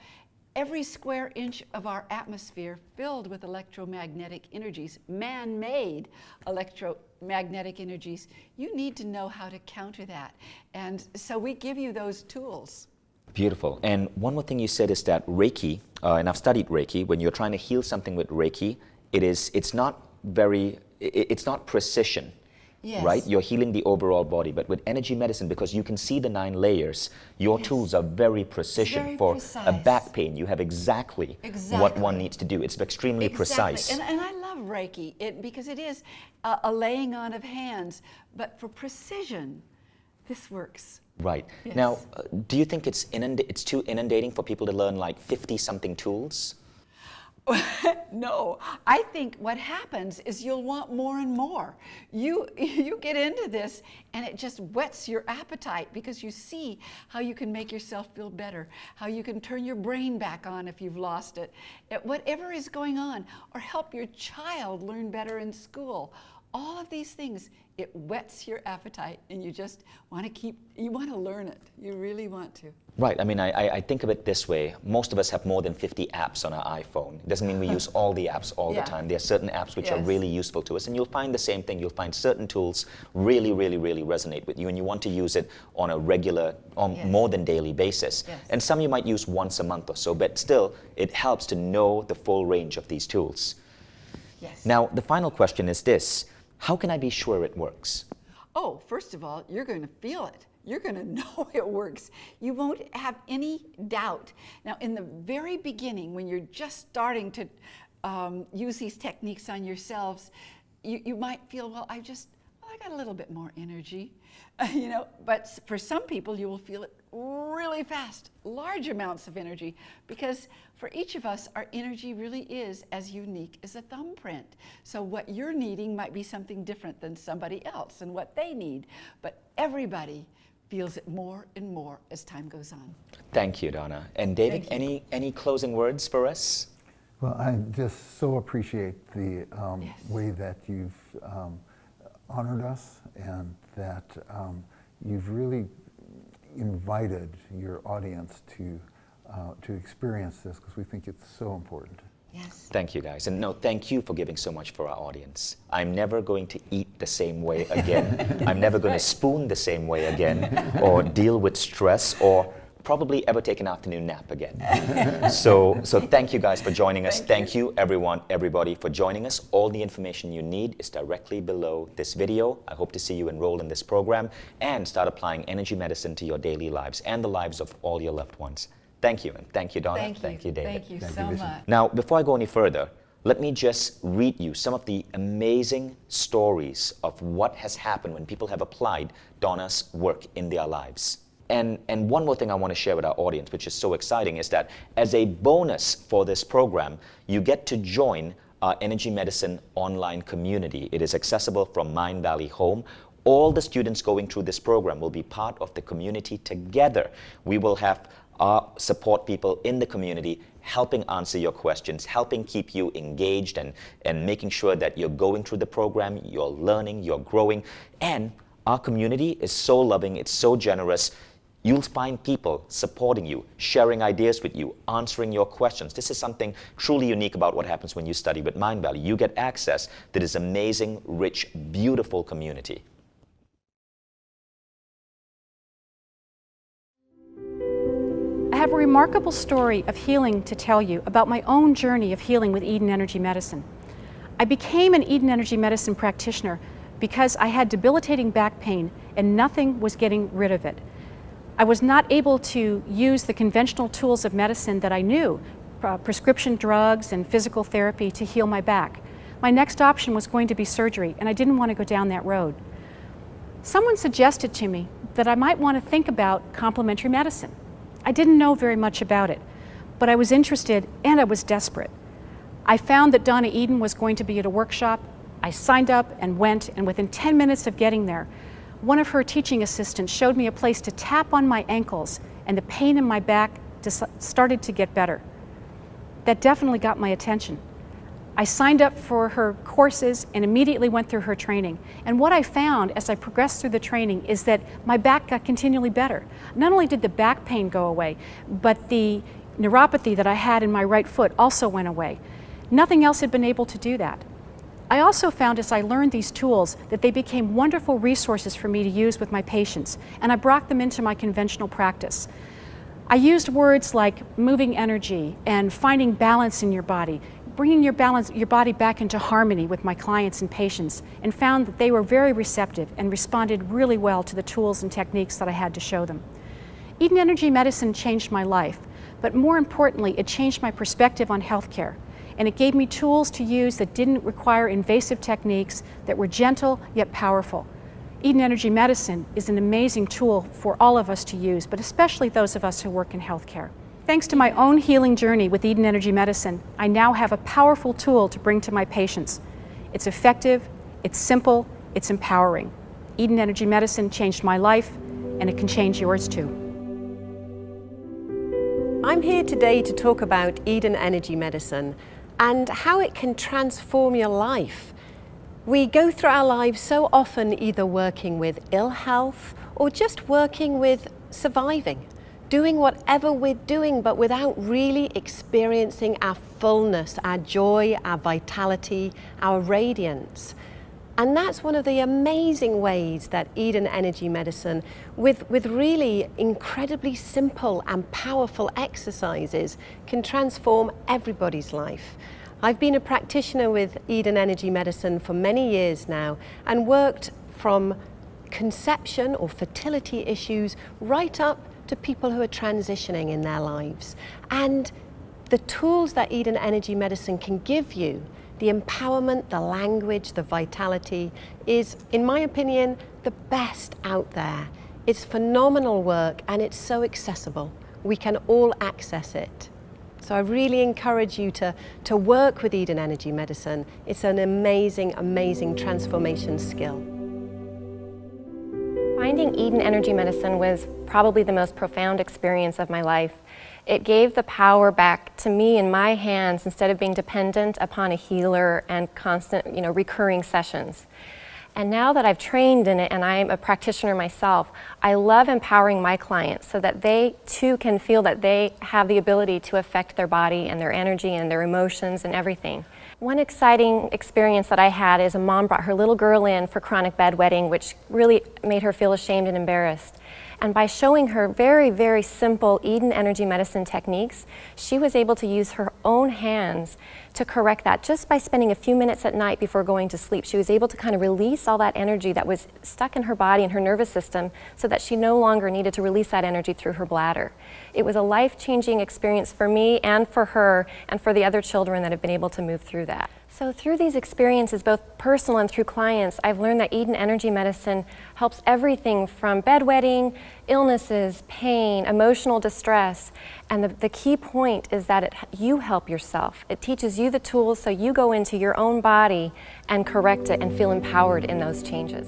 every square inch of our atmosphere filled with electromagnetic energies, man-made electromagnetic energies, you need to know how to counter that. And so we give you those tools. Beautiful. And one more thing you said is that Reiki, and I've studied Reiki, when you're trying to heal something with Reiki, it's not precision. Yes. Right? You're healing the overall body. But with energy medicine, because you can see the 9 layers, your tools are very precision. Very for precise. a back pain, you have exactly what one needs to do. It's extremely precise. And I love Reiki because it is a laying on of hands. But for precision, this works. Right. Yes. Now, do you think it's too inundating for people to learn like 50-something tools? No, I think what happens is you'll want more and more. You get into this and it just whets your appetite because you see how you can make yourself feel better, how you can turn your brain back on if you've lost it, whatever is going on, or help your child learn better in school. All of these things, it whets your appetite and you just want to learn it. You really want to. Right. I mean, I think of it this way. Most of us have more than 50 apps on our iPhone. It doesn't mean we use all the apps all the time. There are certain apps which are really useful to us. And you'll find the same thing. You'll find certain tools really, really, really resonate with you. And you want to use it on a regular, more than daily basis. Yes. And some you might use once a month or so. But still, it helps to know the full range of these tools. Yes. Now, the final question is this. How can I be sure it works? Oh, first of all, you're going to feel it. You're going to know it works. You won't have any doubt. Now, in the very beginning, when you're just starting to use these techniques on yourselves, you might feel, well, I got a little bit more energy, But for some people, you will feel it really fast, large amounts of energy, because for each of us, our energy really is as unique as a thumbprint. So what you're needing might be something different than somebody else and what they need, but everybody feels it more and more as time goes on. Thank you, Donna. And David, any closing words for us? Well, I just so appreciate the way that you've honored us and that you've really invited your audience to experience this, because we think it's so important. Yes. Thank you, guys. And no, thank you for giving so much for our audience. I'm never going to eat the same way again. I'm never going to spoon the same way again, or deal with stress, or probably ever take an afternoon nap again. So thank you guys for joining us. Thank you, everybody for joining us. All the information you need is directly below this video. I hope to see you enrolled in this program and start applying energy medicine to your daily lives and the lives of all your loved ones. Thank you, and thank you, Donna. Thank you, David. Thank you so much. Now, before I go any further, let me just read you some of the amazing stories of what has happened when people have applied Donna's work in their lives. And one more thing I want to share with our audience, which is so exciting, is that as a bonus for this program, you get to join our energy medicine online community. It is accessible from Mindvalley home. All the students going through this program will be part of the community together. We will have our support people in the community helping answer your questions, helping keep you engaged and making sure that you're going through the program, you're learning, you're growing. And our community is so loving, it's so generous. You'll find people supporting you, sharing ideas with you, answering your questions. This is something truly unique about what happens when you study with Mindvalley. You get access to this amazing, rich, beautiful community. have a remarkable story of healing to tell you about my own journey of healing with Eden Energy Medicine. I became an Eden Energy Medicine practitioner because I had debilitating back pain and nothing was getting rid of it. I was not able to use the conventional tools of medicine that I knew, prescription drugs and physical therapy, to heal my back. My next option was going to be surgery, and I didn't want to go down that road. Someone suggested to me that I might want to think about complementary medicine. I didn't know very much about it, but I was interested and I was desperate. I found that Donna Eden was going to be at a workshop. I signed up and went, and within 10 minutes of getting there, one of her teaching assistants showed me a place to tap on my ankles, and the pain in my back started to get better. That definitely got my attention. I signed up for her courses and immediately went through her training. And what I found as I progressed through the training is that my back got continually better. Not only did the back pain go away, but the neuropathy that I had in my right foot also went away. Nothing else had been able to do that. I also found as I learned these tools that they became wonderful resources for me to use with my patients, and I brought them into my conventional practice. I used words like moving energy and finding balance in your body, bringing your body back into harmony with my clients and patients, and found that they were very receptive and responded really well to the tools and techniques that I had to show them. Eden Energy Medicine changed my life, but more importantly, it changed my perspective on healthcare, and it gave me tools to use that didn't require invasive techniques, that were gentle yet powerful. Eden Energy Medicine is an amazing tool for all of us to use, but especially those of us who work in healthcare. Thanks to my own healing journey with Eden Energy Medicine, I now have a powerful tool to bring to my patients. It's effective, it's simple, it's empowering. Eden Energy Medicine changed my life, and it can change yours too. I'm here today to talk about Eden Energy Medicine and how it can transform your life. We go through our lives so often either working with ill health or just working with surviving, doing whatever we're doing, but without really experiencing our fullness, our joy, our vitality, our radiance. And that's one of the amazing ways that Eden Energy Medicine, with really incredibly simple and powerful exercises, can transform everybody's life. I've been a practitioner with Eden Energy Medicine for many years now and worked from conception or fertility issues right up to people who are transitioning in their lives. And the tools that Eden Energy Medicine can give you, the empowerment, the language, the vitality, is, in my opinion, the best out there. It's phenomenal work and it's so accessible. We can all access it. So I really encourage you to work with Eden Energy Medicine. It's an amazing, amazing transformation skill. Finding Eden Energy Medicine was probably the most profound experience of my life. It gave the power back to me in my hands instead of being dependent upon a healer and constant, recurring sessions. And now that I've trained in it and I'm a practitioner myself, I love empowering my clients so that they too can feel that they have the ability to affect their body and their energy and their emotions and everything. One exciting experience that I had is a mom brought her little girl in for chronic bedwetting, which really made her feel ashamed and embarrassed. And by showing her very, very simple Eden Energy Medicine techniques, she was able to use her own hands to correct that just by spending a few minutes at night before going to sleep. She was able to kind of release all that energy that was stuck in her body and her nervous system so that she no longer needed to release that energy through her bladder. It was a life-changing experience for me and for her and for the other children that have been able to move through that. So through these experiences, both personal and through clients, I've learned that Eden Energy Medicine helps everything from bedwetting, illnesses, pain, emotional distress, and the key point is that you help yourself. It teaches you the tools so you go into your own body and correct it and feel empowered in those changes.